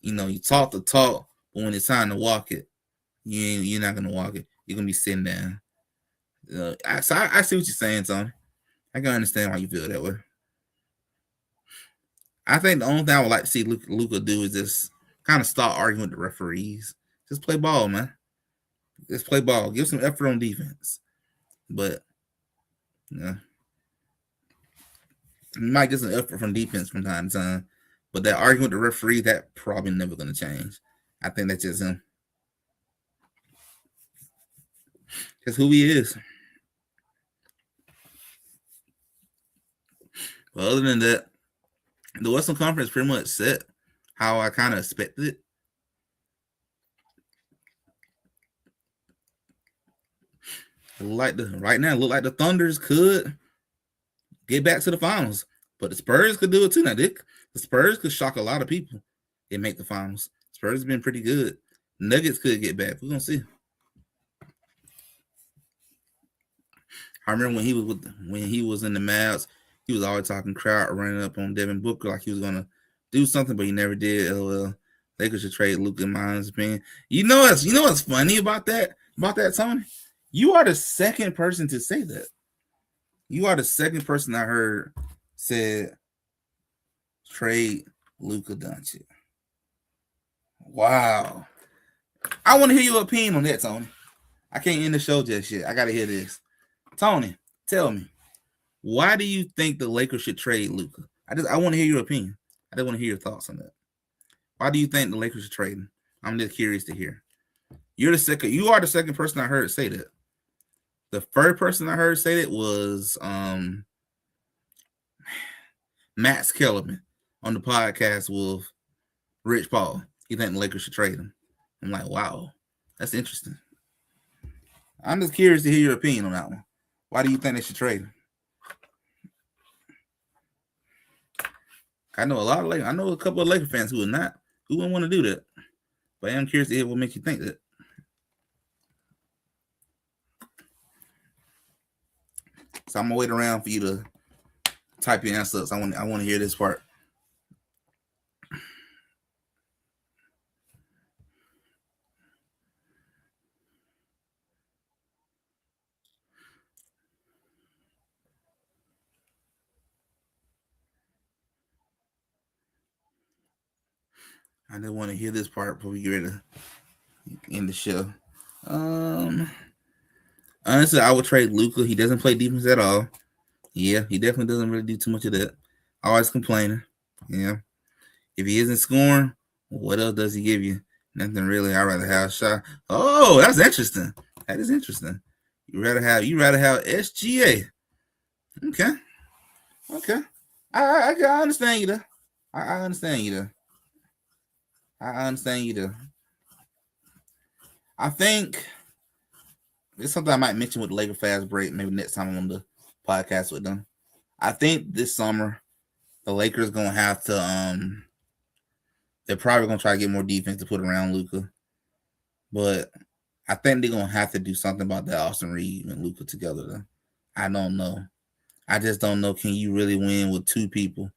you talk the talk, but when it's time to walk it, you're not gonna walk it. You're gonna be sitting down. I see what you're saying, Tony. I can understand why you feel that way. I think the only thing I would like to see Luka do is just kind of start arguing with the referees. Just play ball, man. Just play ball. Give some effort on defense. But you might get some effort from defense from time to time. But that argument with the referee, that probably never going to change. I think that's just him. That's who he is. But other than that, the Western Conference pretty much set how I kind of expected it. Right now, it look like the Thunders could get back to the finals. But the Spurs could do it too. Now, the Spurs could shock a lot of people. they make the finals. Spurs has been pretty good. Nuggets could get back. We're gonna see. I remember when he was in the Mavs, he was always talking crowd running up on Devin Booker like he was gonna do something, but he never did. LOL. Lakers should trade Luka in my opinion. You know what's funny about that Tony? You are the second person to say that. You are the second person I heard said trade Luka Doncic. Wow. I want to hear your opinion on that, Tony. I can't end the show just yet. I gotta hear this. Tony, tell me, why do you think the Lakers should trade Luka? I want to hear your opinion. I just want to hear your thoughts on that. Why do you think the Lakers should trade him? I'm just curious to hear. You are the second person I heard say that. The first person I heard say that was Max Kellerman on the podcast with Rich Paul. He think the Lakers should trade him. I'm like, wow, that's interesting. I'm just curious to hear your opinion on that one. Why do you think they should trade him? I know a couple of Laker fans who wouldn't want to do that. But I'm curious to hear what makes you think that. So I'm gonna wait around for you to type your answers. I want to hear this part. I just want to hear this part before we get ready to end the show. Honestly, I would trade Luka. He doesn't play defense at all. Yeah, he definitely doesn't really do too much of that. Always complaining. Yeah. If he isn't scoring, what else does he give you? Nothing really. I'd rather have a shot. Oh, that's interesting. That is interesting. You rather have SGA. Okay. I understand you there. I understand you there. I understand you there. I think it's something I might mention with the Laker fast break. Maybe next time I'm on the podcast with them. I think this summer the Lakers gonna have to. They're probably gonna try to get more defense to put around Luka, but I think they're gonna have to do something about that Austin Reeves and Luka together. Though. I don't know. I just don't know. Can you really win with two people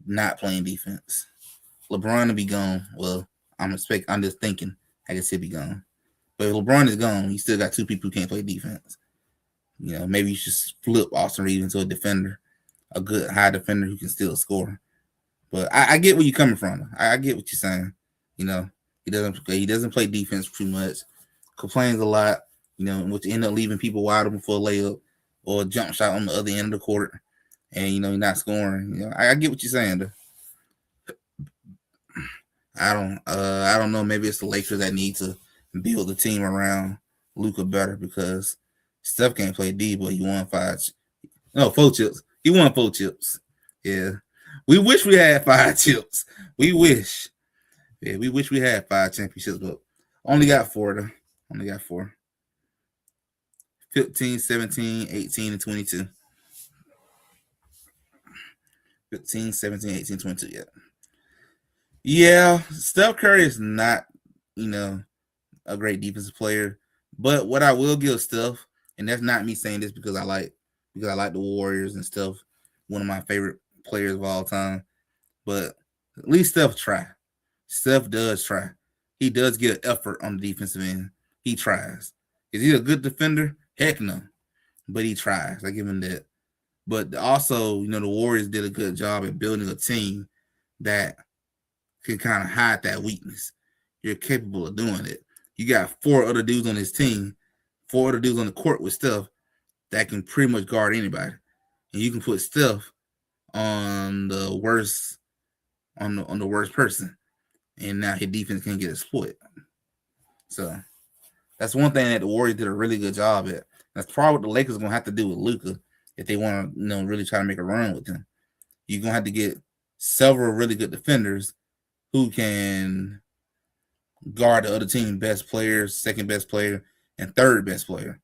not playing defense? LeBron will be gone. Well, I'm just thinking. I guess he'll be gone. But if LeBron is gone, you still got two people who can't play defense. You know, maybe you should flip Austin Reeves into a defender, a good high defender who can still score. But I get where you're coming from. I get what you're saying. You know, he doesn't play defense too much, complains a lot. You know, which end up leaving people wide open for a layup or a jump shot on the other end of the court, and you know he's not scoring. You know, I get what you're saying. Though. I don't know. Maybe it's the Lakers that need to build the team around Luka better because Steph can't play D, but he won 4 chips. He won 4 chips. Yeah. We wish we had 5 chips. We wish. Yeah, we wish we had 5 championships, but only got 4 though. Only got 4. 15, 17, 18, and 22. 15, 17, 18, 22, yeah. Yeah, Steph Curry is not, a great defensive player. But what I will give Steph, and that's not me saying this because I like the Warriors and stuff, one of my favorite players of all time. But at least Steph try. Steph does try. He does get an effort on the defensive end. He tries. Is he a good defender? Heck no. But he tries. I give him that. But also, the Warriors did a good job at building a team that can kind of hide that weakness. You're capable of doing it. You got 4 other dudes on his team, 4 other dudes on the court with Steph that can pretty much guard anybody. And you can put Steph on the worst on the worst person. And now his defense can get exploited. So that's one thing that the Warriors did a really good job at. That's probably what the Lakers are gonna have to do with Luka if they want to, really try to make a run with him. You're gonna have to get several really good defenders who can guard the other team best player, second best player, and third best player.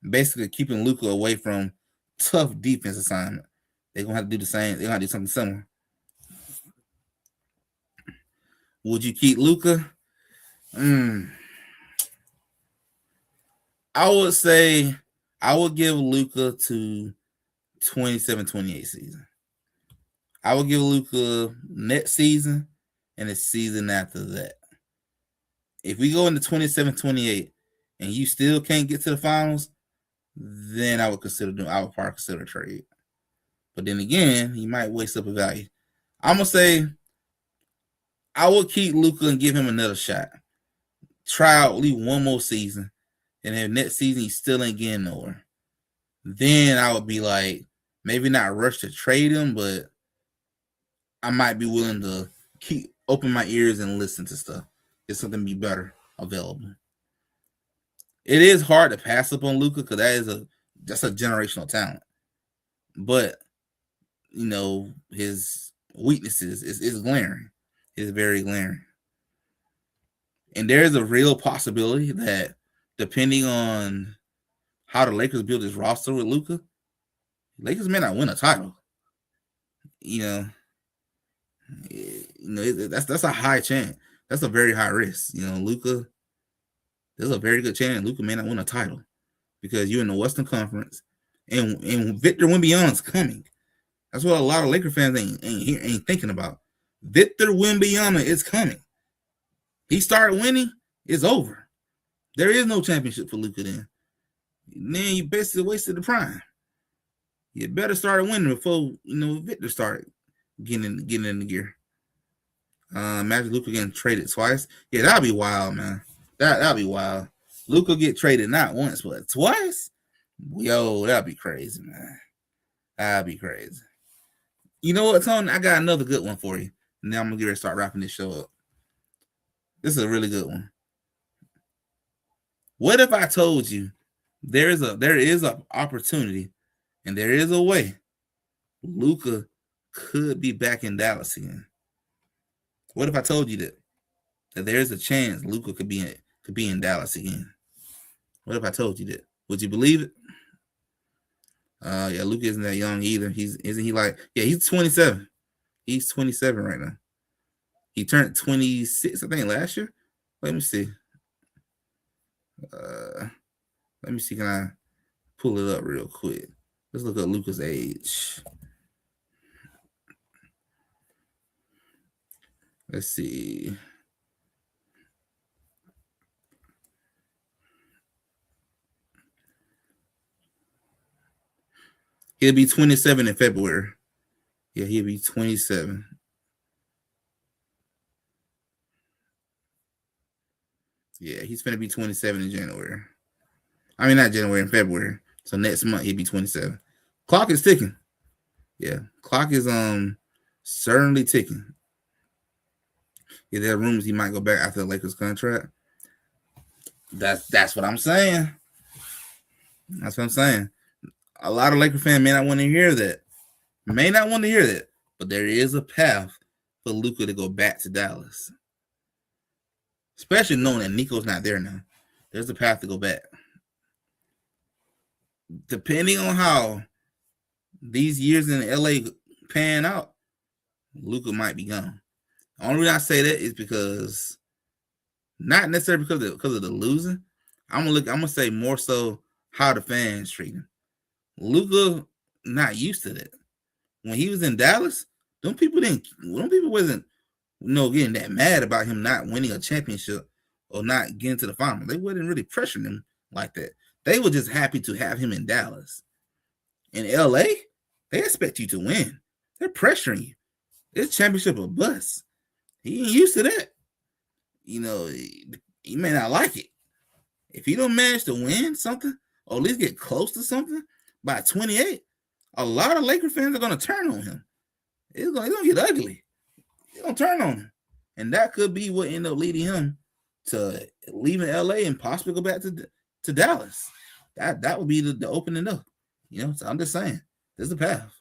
Basically keeping Luka away from tough defense assignment. They're gonna have to do the same. They're gonna have to do something similar. Would you keep Luka? I would say I would give Luka to 27-28 season. I would give Luka next season and the season after that. If we go into 27-28 and you still can't get to the finals, then I would probably consider a trade. But then again, he might waste up a value. I'm gonna say I would keep Luka and give him another shot. Try out at least one more season, and then next season he still ain't getting nowhere. Then I would be like, maybe not rush to trade him, but I might be willing to open my ears and listen to stuff. Get something be better available. It is hard to pass up on Luka because that's a generational talent. But his weaknesses is glaring. It's very glaring. And there's a real possibility that depending on how the Lakers build this roster with Luka, Lakers may not win a title. That's a high chance. That's a very high risk. Luka, there's a very good chance Luka may not win a title because you're in the Western Conference, and Victor Wembanyama's coming. That's what a lot of Laker fans ain't thinking about. Victor Wembanyama is coming. He started winning, it's over. There is no championship for Luka then. Then you basically wasted the prime. You better start winning before Victor started getting in the gear. Imagine Luka getting traded twice. Yeah, that'd be wild, man. That'd be wild. Luka get traded not once but twice. Yo, that'd be crazy, man. That'd be crazy. You know what, Tony? I got another good one for you. And now I'm gonna get ready to start wrapping this show up. This is a really good one. What if I told you there is an opportunity and there is a way Luka could be back in Dallas again? What if I told you that there's a chance Luka could be in Dallas again? What if I told you that? Would you believe it? Yeah, Luka isn't that young either. He's 27. He's 27 right now. He turned 26, I think, last year. Let me see. Can I pull it up real quick? Let's look at Luka's age. Let's see. He'll be 27 in February. Yeah, he'll be 27. Yeah, he's going to be 27 in January. I mean, not January, in February. So next month he'll be 27. Clock is ticking. Yeah, clock is certainly ticking. Yeah, there are rumors he might go back after the Lakers contract. That's what I'm saying. That's what I'm saying. A lot of Laker fans may not want to hear that. But there is a path for Luka to go back to Dallas. Especially knowing that Nico's not there now. There's a path to go back. Depending on how these years in LA pan out, Luka might be gone. The only reason I say that is because, not necessarily because of the losing. I'm gonna say more so how the fans treat him. Luka not used to that. When he was in Dallas, them people wasn't getting that mad about him not winning a championship or not getting to the final. They wasn't really pressuring him like that. They were just happy to have him in Dallas. In LA, they expect you to win. They're pressuring you. It's championship or bust. He ain't used to that. He may not like it. If he don't manage to win something or at least get close to something by 28, a lot of Laker fans are going to turn on him. It's going to get ugly. They're going to turn on him. And that could be what ended up leading him to leaving LA and possibly go back to Dallas. That would be the opening up. So I'm just saying, there's a path.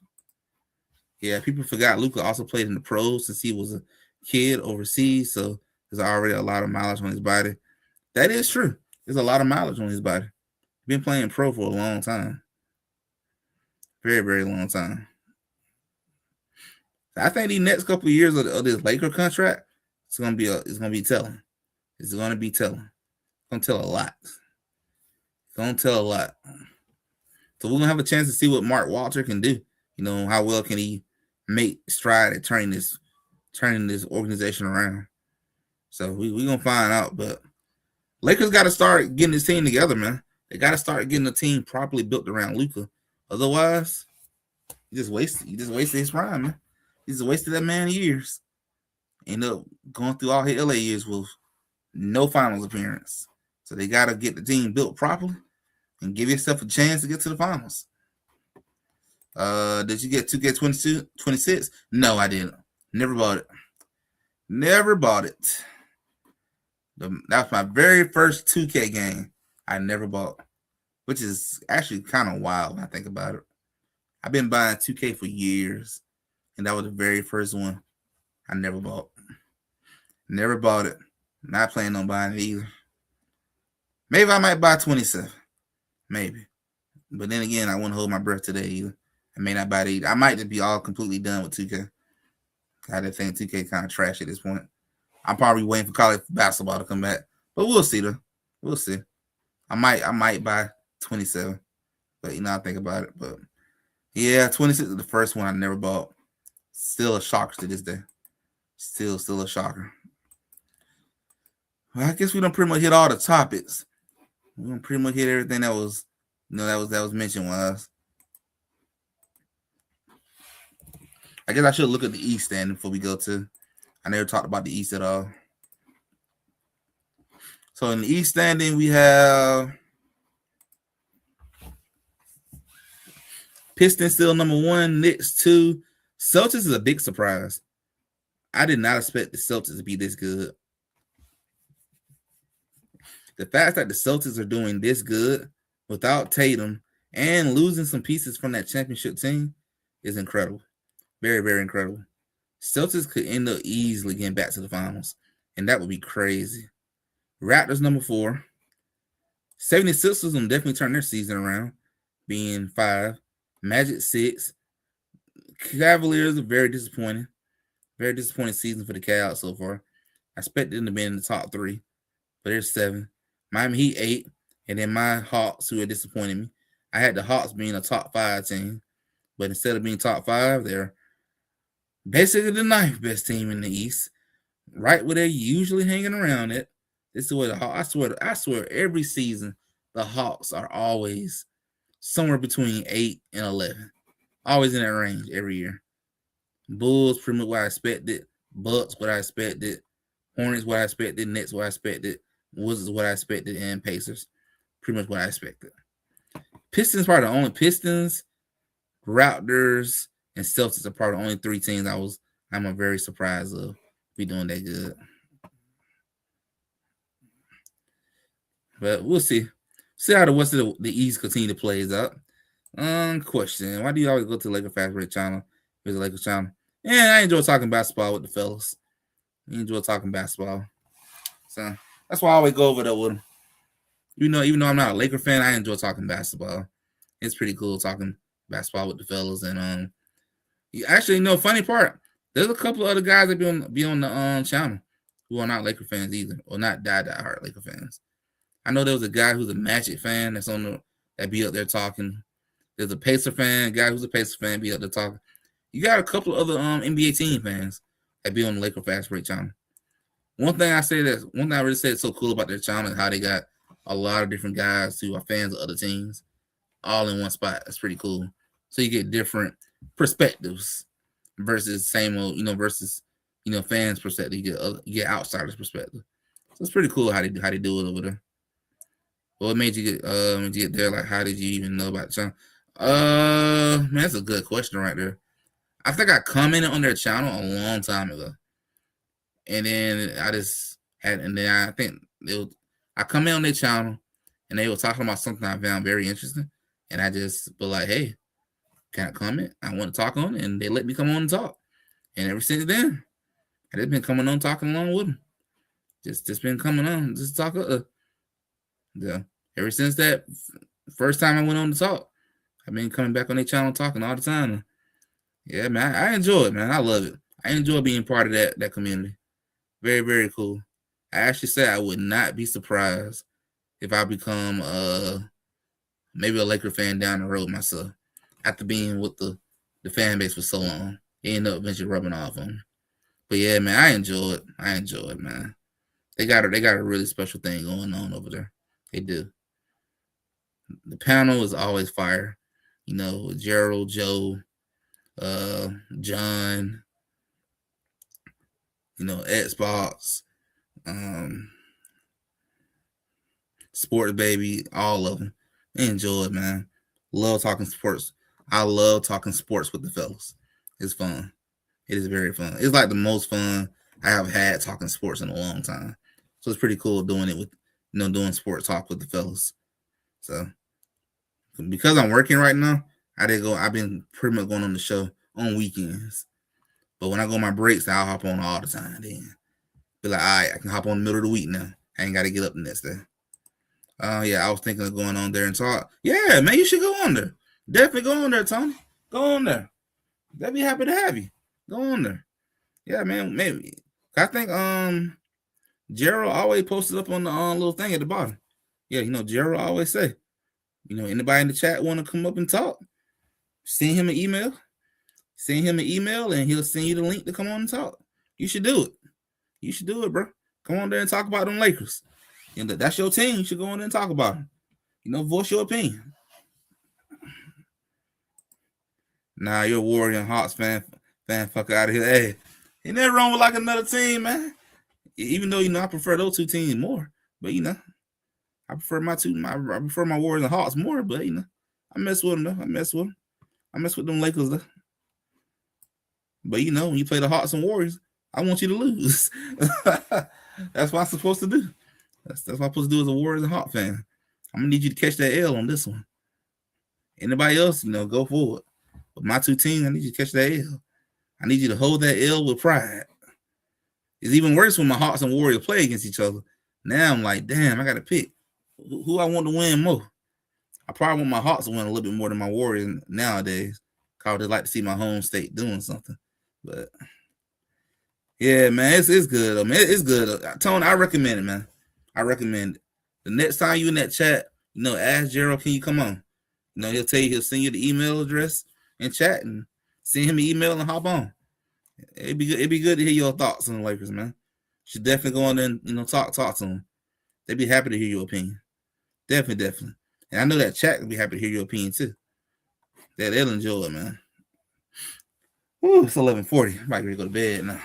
Yeah, people forgot Luka also played in the pros since he was a kid overseas, so there's already a lot of mileage on his body. That is true. There's a lot of mileage on his body. Been playing pro for a long time. Very, very long time. I think the next couple of years of this Laker contract, It's gonna be telling. It's gonna be telling. It's gonna tell a lot. It's gonna tell a lot. So we're gonna have a chance to see what Mark Walter can do. You know, how well can he make stride at turning this organization around. So we're gonna find out. But Lakers got to start getting this team together, man. They got to start getting the team properly built around Luka. Otherwise, you just wasted his prime, man. You just wasted that man years. End up going through all his LA years with no finals appearance. So they got to get the team built properly and give yourself a chance to get to the finals. Did you get 2K22, 26? No, I didn't. Never bought it. Never bought it. That was my very first 2K game I never bought, which is actually kind of wild when I think about it. I've been buying 2K for years, and that was the very first one I never bought. Never bought it. Not planning on buying it either. Maybe I might buy 27. Maybe. But then again, I wouldn't hold my breath today either. I may not buy it either. I might just be all completely done with 2K. I just think 2K kind of trash at this point. I'm probably waiting for college basketball to come back. But we'll see though. We'll see. I might buy 27. But I think about it. But yeah, 26 is the first one I never bought. Still a shocker to this day. Still a shocker. Well, I guess we done pretty much hit all the topics. We done pretty much hit everything that was, that was mentioned was. I guess I should look at the East standing before we go to. I never talked about the East at all. So in the East standing, we have Pistons still number 1, Knicks 2. Celtics is a big surprise. I did not expect the Celtics to be this good. The fact that the Celtics are doing this good without Tatum and losing some pieces from that championship team is incredible. Very, very incredible. Celtics could end up easily getting back to the finals, and that would be crazy. Raptors number 4. 76ers will definitely turn their season around, being 5. Magic 6. Cavaliers are very disappointing. Very disappointing season for the Cavs so far. I expected them to be in the top 3, but they're 7. Miami Heat 8, and then my Hawks, who are disappointing me. I had the Hawks being a top 5 team, but instead of being top 5, they're basically the 9th best team in the East, right where they're usually hanging around at. This is where the Hawks, I swear, every season the Hawks are always somewhere between 8 and 11, always in that range every year. Bulls, pretty much what I expected. Bucks, what I expected. Hornets, what I expected. Nets, what I expected. Wizards, what I expected, and Pacers, pretty much what I expected. Pistons, probably the only Pistons, Raptors, and Celtics are probably the only 3 teams I'm a very surprised of be doing that good. But we'll see. See how the rest of the East continue to plays out. Question: why do you always go to the Laker Fast Break channel? Visit Lakers channel. Yeah, I enjoy talking basketball with the fellas. I enjoy talking basketball. So that's why I always go over there with them. Even though I'm not a Laker fan, I enjoy talking basketball. It's pretty cool talking basketball with the fellas. And actually, funny part, there's a couple of other guys that be on the channel who are not Laker fans either, or not die-hard Laker fans. I know there was a guy who's a Magic fan that be up there talking. There's a Pacer fan, a guy who's a Pacer fan be up there talking. You got a couple of other NBA team fans that be on the Laker Fast Break channel. One thing I really say is so cool about their channel is how they got a lot of different guys who are fans of other teams all in one spot. That's pretty cool. So you get different perspectives versus same old, versus fans' perspective. You get outsiders' perspective. So it's pretty cool how they do it over there. What made you get there? Like, how did you even know about the channel? Man, that's a good question right there. I think I commented on their channel a long time ago, and then I think I commented on their channel, and they were talking about something I found very interesting, and I just was like, hey, can I comment? I want to talk on it, and they let me come on and talk. And ever since then, I just been coming on talking along with them. Just been coming on, just talk. Yeah. Ever since that first time I went on to talk, I've been coming back on their channel talking all the time. Yeah, man, I enjoy it, man. I love it. I enjoy being part of that community. Very, very cool. I actually said I would not be surprised if I become maybe a Laker fan down the road myself. After being with the fan base for so long, it ended up eventually rubbing off on me. But yeah, man, I enjoy it. I enjoy it, man. They got a really special thing going on over there. They do. The panel is always fire. You know, Gerald, Joe, John, you know, Xbox, Sports Baby, all of them. They enjoy it, man. Love talking sports. I love talking sports with the fellas. It's fun. It is very fun. It's like the most fun I have had talking sports in a long time. So it's pretty cool doing it with, you know, doing sports talk with the fellas. So because I'm working right now, I've been pretty much going on the show on weekends. But when I go on my breaks, I'll hop on all the time. Then be like, all right, I can hop on the middle of the week now. I ain't got to get up the next day. Yeah, I was thinking of going on there and talk. Yeah, man, you should go on there. Definitely go on there, Tony. Go on there. They'd be happy to have you. Go on there. Yeah, man, maybe. I think Gerald always posted up on the little thing at the bottom. Yeah, you know, Gerald always say, you know, anybody in the chat want to come up and talk, send him an email. Send him an email and he'll send you the link to come on and talk. You should do it. You should do it, bro. Come on there and talk about them Lakers. And that's your team. You should go on there and talk about them. You know, voice your opinion. Nah, you're a Warrior and Hawks fan. Fuck out of here. Hey, ain't nothing wrong with like another team, man. Even though, you know, I prefer those two teams more. But, you know, I prefer I prefer my Warriors and Hawks more. But, you know, I mess with them, though. I mess with them Lakers, though. But, you know, when you play the Hawks and Warriors, I want you to lose. That's what I'm supposed to do. That's what I'm supposed to do as a Warriors and Hawks fan. I'm going to need you to catch that L on this one. Anybody else, you know, go forward. But my two teams, I need you to catch that L. I need you to hold that L with pride. It's even worse when my Hawks and Warriors play against each other. Now I'm like, damn, I got to pick who I want to win more. I probably want my Hawks to win a little bit more than my Warriors nowadays. I would just like to see my home state doing something. But yeah, man, it's good. I mean, it's good. Tony, I recommend it, man. I recommend it. The next time you in that chat, you know, ask Gerald, can you come on? You know, he'll send you the email address and chat and send him an email and hop on. It'd be good. It'd be good to hear your thoughts on the Lakers, man. You should definitely go on there and, you know, talk to them. They'd be happy to hear your opinion. Definitely. And I know that chat would be happy to hear your opinion too. They'll enjoy it, man. Ooh, it's 11:40. I'm about to go to bed now.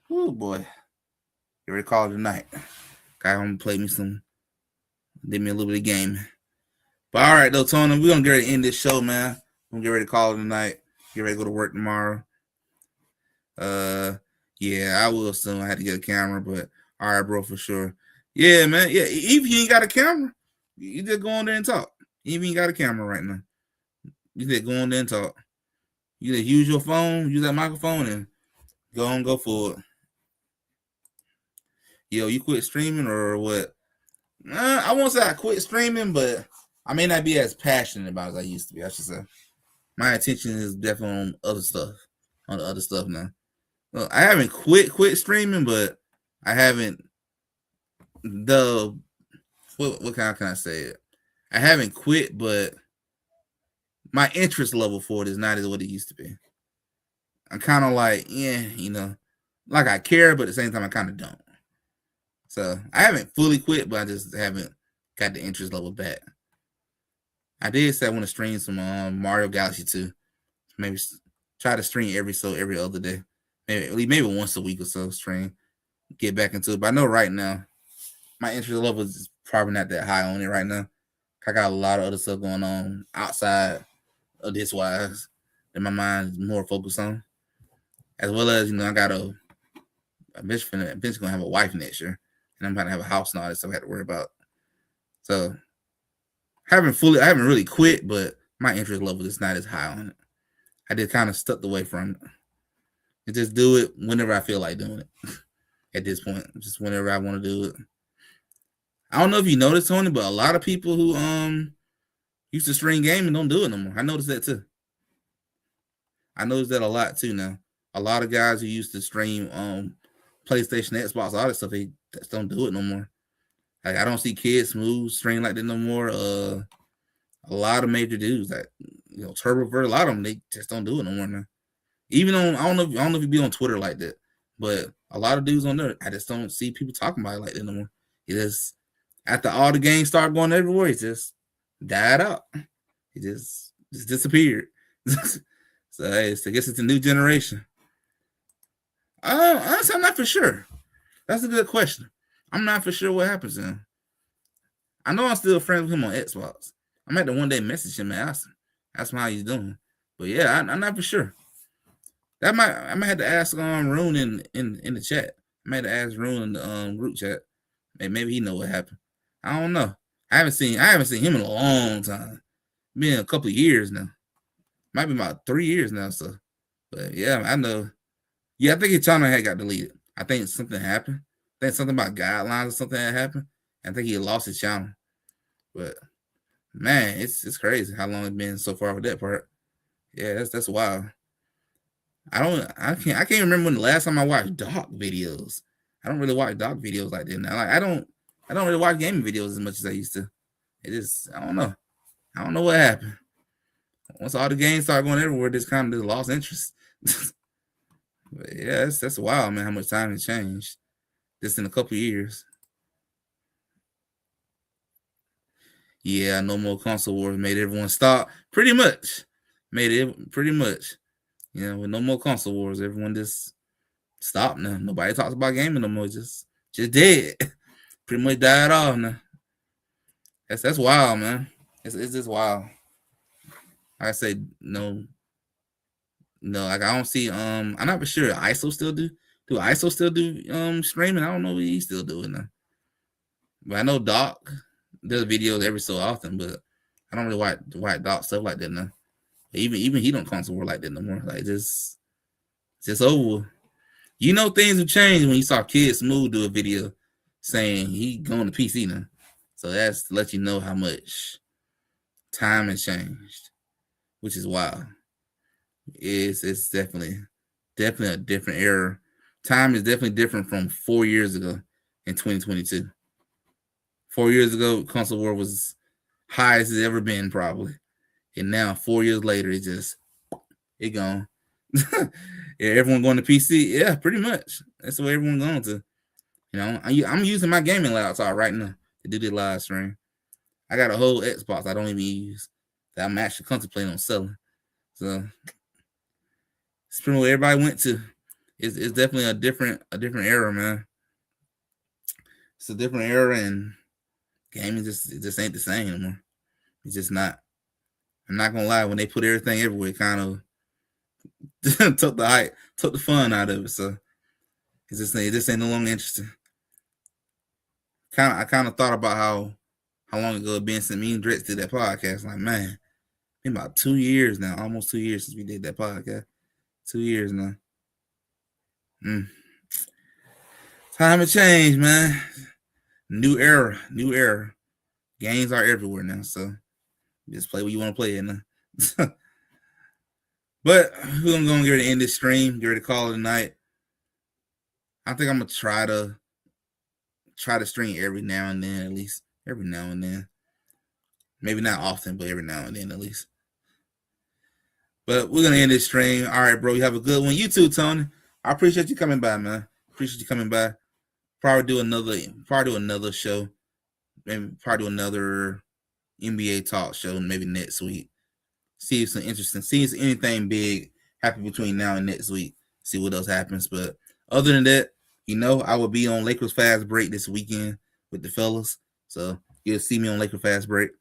Oh boy. Get ready to call it tonight. I'm gonna play me did me a little bit of game. But all right though, Tony, we're gonna get ready to end this show, man. We're gonna get ready to call it tonight. Get ready to go to work tomorrow. Yeah, I will soon. I had to get a camera, but all right, bro, for sure. Yeah, man. Yeah, even if you ain't got a camera, you just go on there and talk. Even if you got a camera right now, you just go on there and talk. You just use your phone, use that microphone, and go for it. Yo, you quit streaming or what? I won't say I quit streaming, but I may not be as passionate about it as I used to be. I should say my attention is definitely on other stuff. On the other stuff now. Well, I haven't quit streaming, but I haven't what kind can I say it? I haven't quit, but my interest level for it is not as what it used to be. I'm kind of like, yeah, you know, like I care, but at the same time I kind of don't. So I haven't fully quit, but I just haven't got the interest level back. I did say I want to stream some Mario Galaxy 2. Maybe try to stream every other day. Maybe once a week or so stream. Get back into it. But I know right now, my interest level is probably not that high on it right now. I got a lot of other stuff going on outside of this wise that my mind is more focused on. As well as, you know, I got I'm eventually gonna have a wife next year. And I'm about to have a house and all that stuff I have to worry about. So I haven't really quit, but my interest level is not as high on it. I just kind of stuck away from it. And just do it whenever I feel like doing it. At this point, just whenever I want to do it. I don't know if you noticed, Tony, but a lot of people who used to stream gaming don't do it no more. I noticed that too. I noticed that a lot too now. A lot of guys who used to stream PlayStation, Xbox, all that stuff, they just don't do it no more. Like I don't see kids smooth stream like that no more. A lot of major dudes that Turboverse, a lot of them they just don't do it no more now. Even on I don't know if you be on Twitter like that, but a lot of dudes on there, I just don't see people talking about it like that no more. It just after all the games started going everywhere, it just died out. It just disappeared. So I guess it's a new generation. Honestly, I'm not for sure. That's a good question. I'm not for sure what happens to him. I know I'm still friends with him on Xbox. I might have one day message him and ask him how he's doing. But yeah, I'm not for sure. I might have to ask Rune in the chat. I might have to ask Rune in the group chat. Maybe he know what happened. I don't know. I haven't seen him in a long time. Been a couple of years now. Might be about 3 years now. So, but yeah, I know. Yeah, I think his channel had got deleted. I think something happened. I think something about guidelines or something had happened. I think he lost his channel. But man, it's crazy how long it's been so far with that part. Yeah, that's wild. I can't remember when the last time I watched doc videos. I don't really watch doc videos like that now. Like I don't really watch gaming videos as much as I used to. It is I don't know. I don't know what happened. Once all the games started going everywhere, just kind of lost interest. But yeah, that's wild, man. How much time has changed just in a couple years. Yeah, no more console wars made everyone stop. Pretty much, made it pretty much. With no more console wars, everyone just stopped now. Nobody talks about gaming no more. Just dead. Pretty much died off now. That's wild, man. It's just wild. Like I say no. Like I don't see. I'm not for sure. ISO still do. Do ISO still do streaming? I don't know what he's still doing now. But I know Doc does videos every so often, but I don't really watch Doc stuff like that now. Even he don't console war like that no more. Like just over. Things have changed when you saw Kid Smooth do a video saying he going to PC now. So that's to let you know how much time has changed, which is wild. It's definitely a different era. Time is definitely different from 4 years ago in 2022. 4 years ago, console war was high as it's ever been, probably. And now 4 years later, it gone. Yeah, everyone going to PC. Yeah, pretty much. That's the way everyone going to. I'm using my gaming laptop right now to do the live stream. I got a whole Xbox I don't even use that I'm actually contemplating on selling. So it's pretty much what everybody went to. It's definitely a different era, man. It's a different era, and gaming just ain't the same anymore. It's just not. I'm not gonna lie. When they put everything everywhere, it kind of took the hype, took the fun out of it. So it just ain't no longer interesting. I kind of thought about how long ago it been since me and Dretz did that podcast. Like, man, been about 2 years now, almost 2 years since we did that podcast. 2 years now. Time to change, man. New era. Games are everywhere now, so just play what you want to play in now. But we're gonna get ready to end this stream, get ready to call it a night. I think I'm gonna try to stream every now and then, at least. Every now and then. Maybe not often, but every now and then at least. But we're gonna end this stream. All right, bro. You have a good one. You too, Tony. I appreciate you coming by, man. Appreciate you coming by. Probably do another show. Maybe probably do another NBA talk show maybe next week. See if anything big happen between now and next week. See what else happens. But other than that, I will be on Lakers Fast Break this weekend with the fellas. So you'll see me on Lakers Fast Break.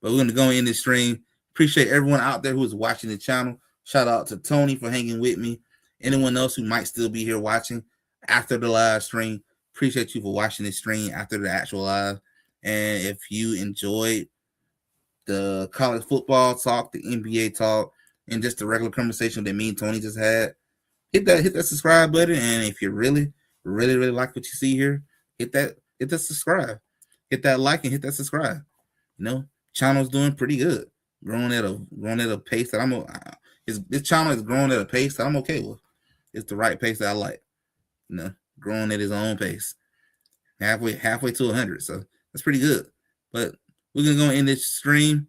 But we're gonna go in this stream. Appreciate everyone out there who is watching the channel. Shout out to Tony for hanging with me. Anyone else who might still be here watching after the live stream, appreciate you for watching this stream after the actual live. And if you enjoyed the college football talk, the NBA talk, and just the regular conversation that me and Tony just had, hit that subscribe button. And if you really like what you see here, hit that subscribe, hit that like, and hit that subscribe. Channel's doing pretty good, growing at a pace that this channel is growing at a pace that I'm okay with. It's the right pace that I like. growing at his own pace. Halfway to 100. So that's pretty good. But we're going to go end this stream.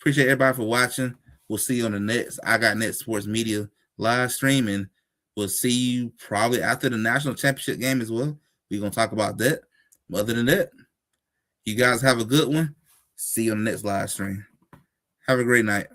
Appreciate everybody for watching. We'll see you on the next I Got Net Sports Media live stream. And we'll see you probably after the national championship game as well. We're going to talk about that. But other than that, you guys have a good one. See you on the next live stream. Have a great night.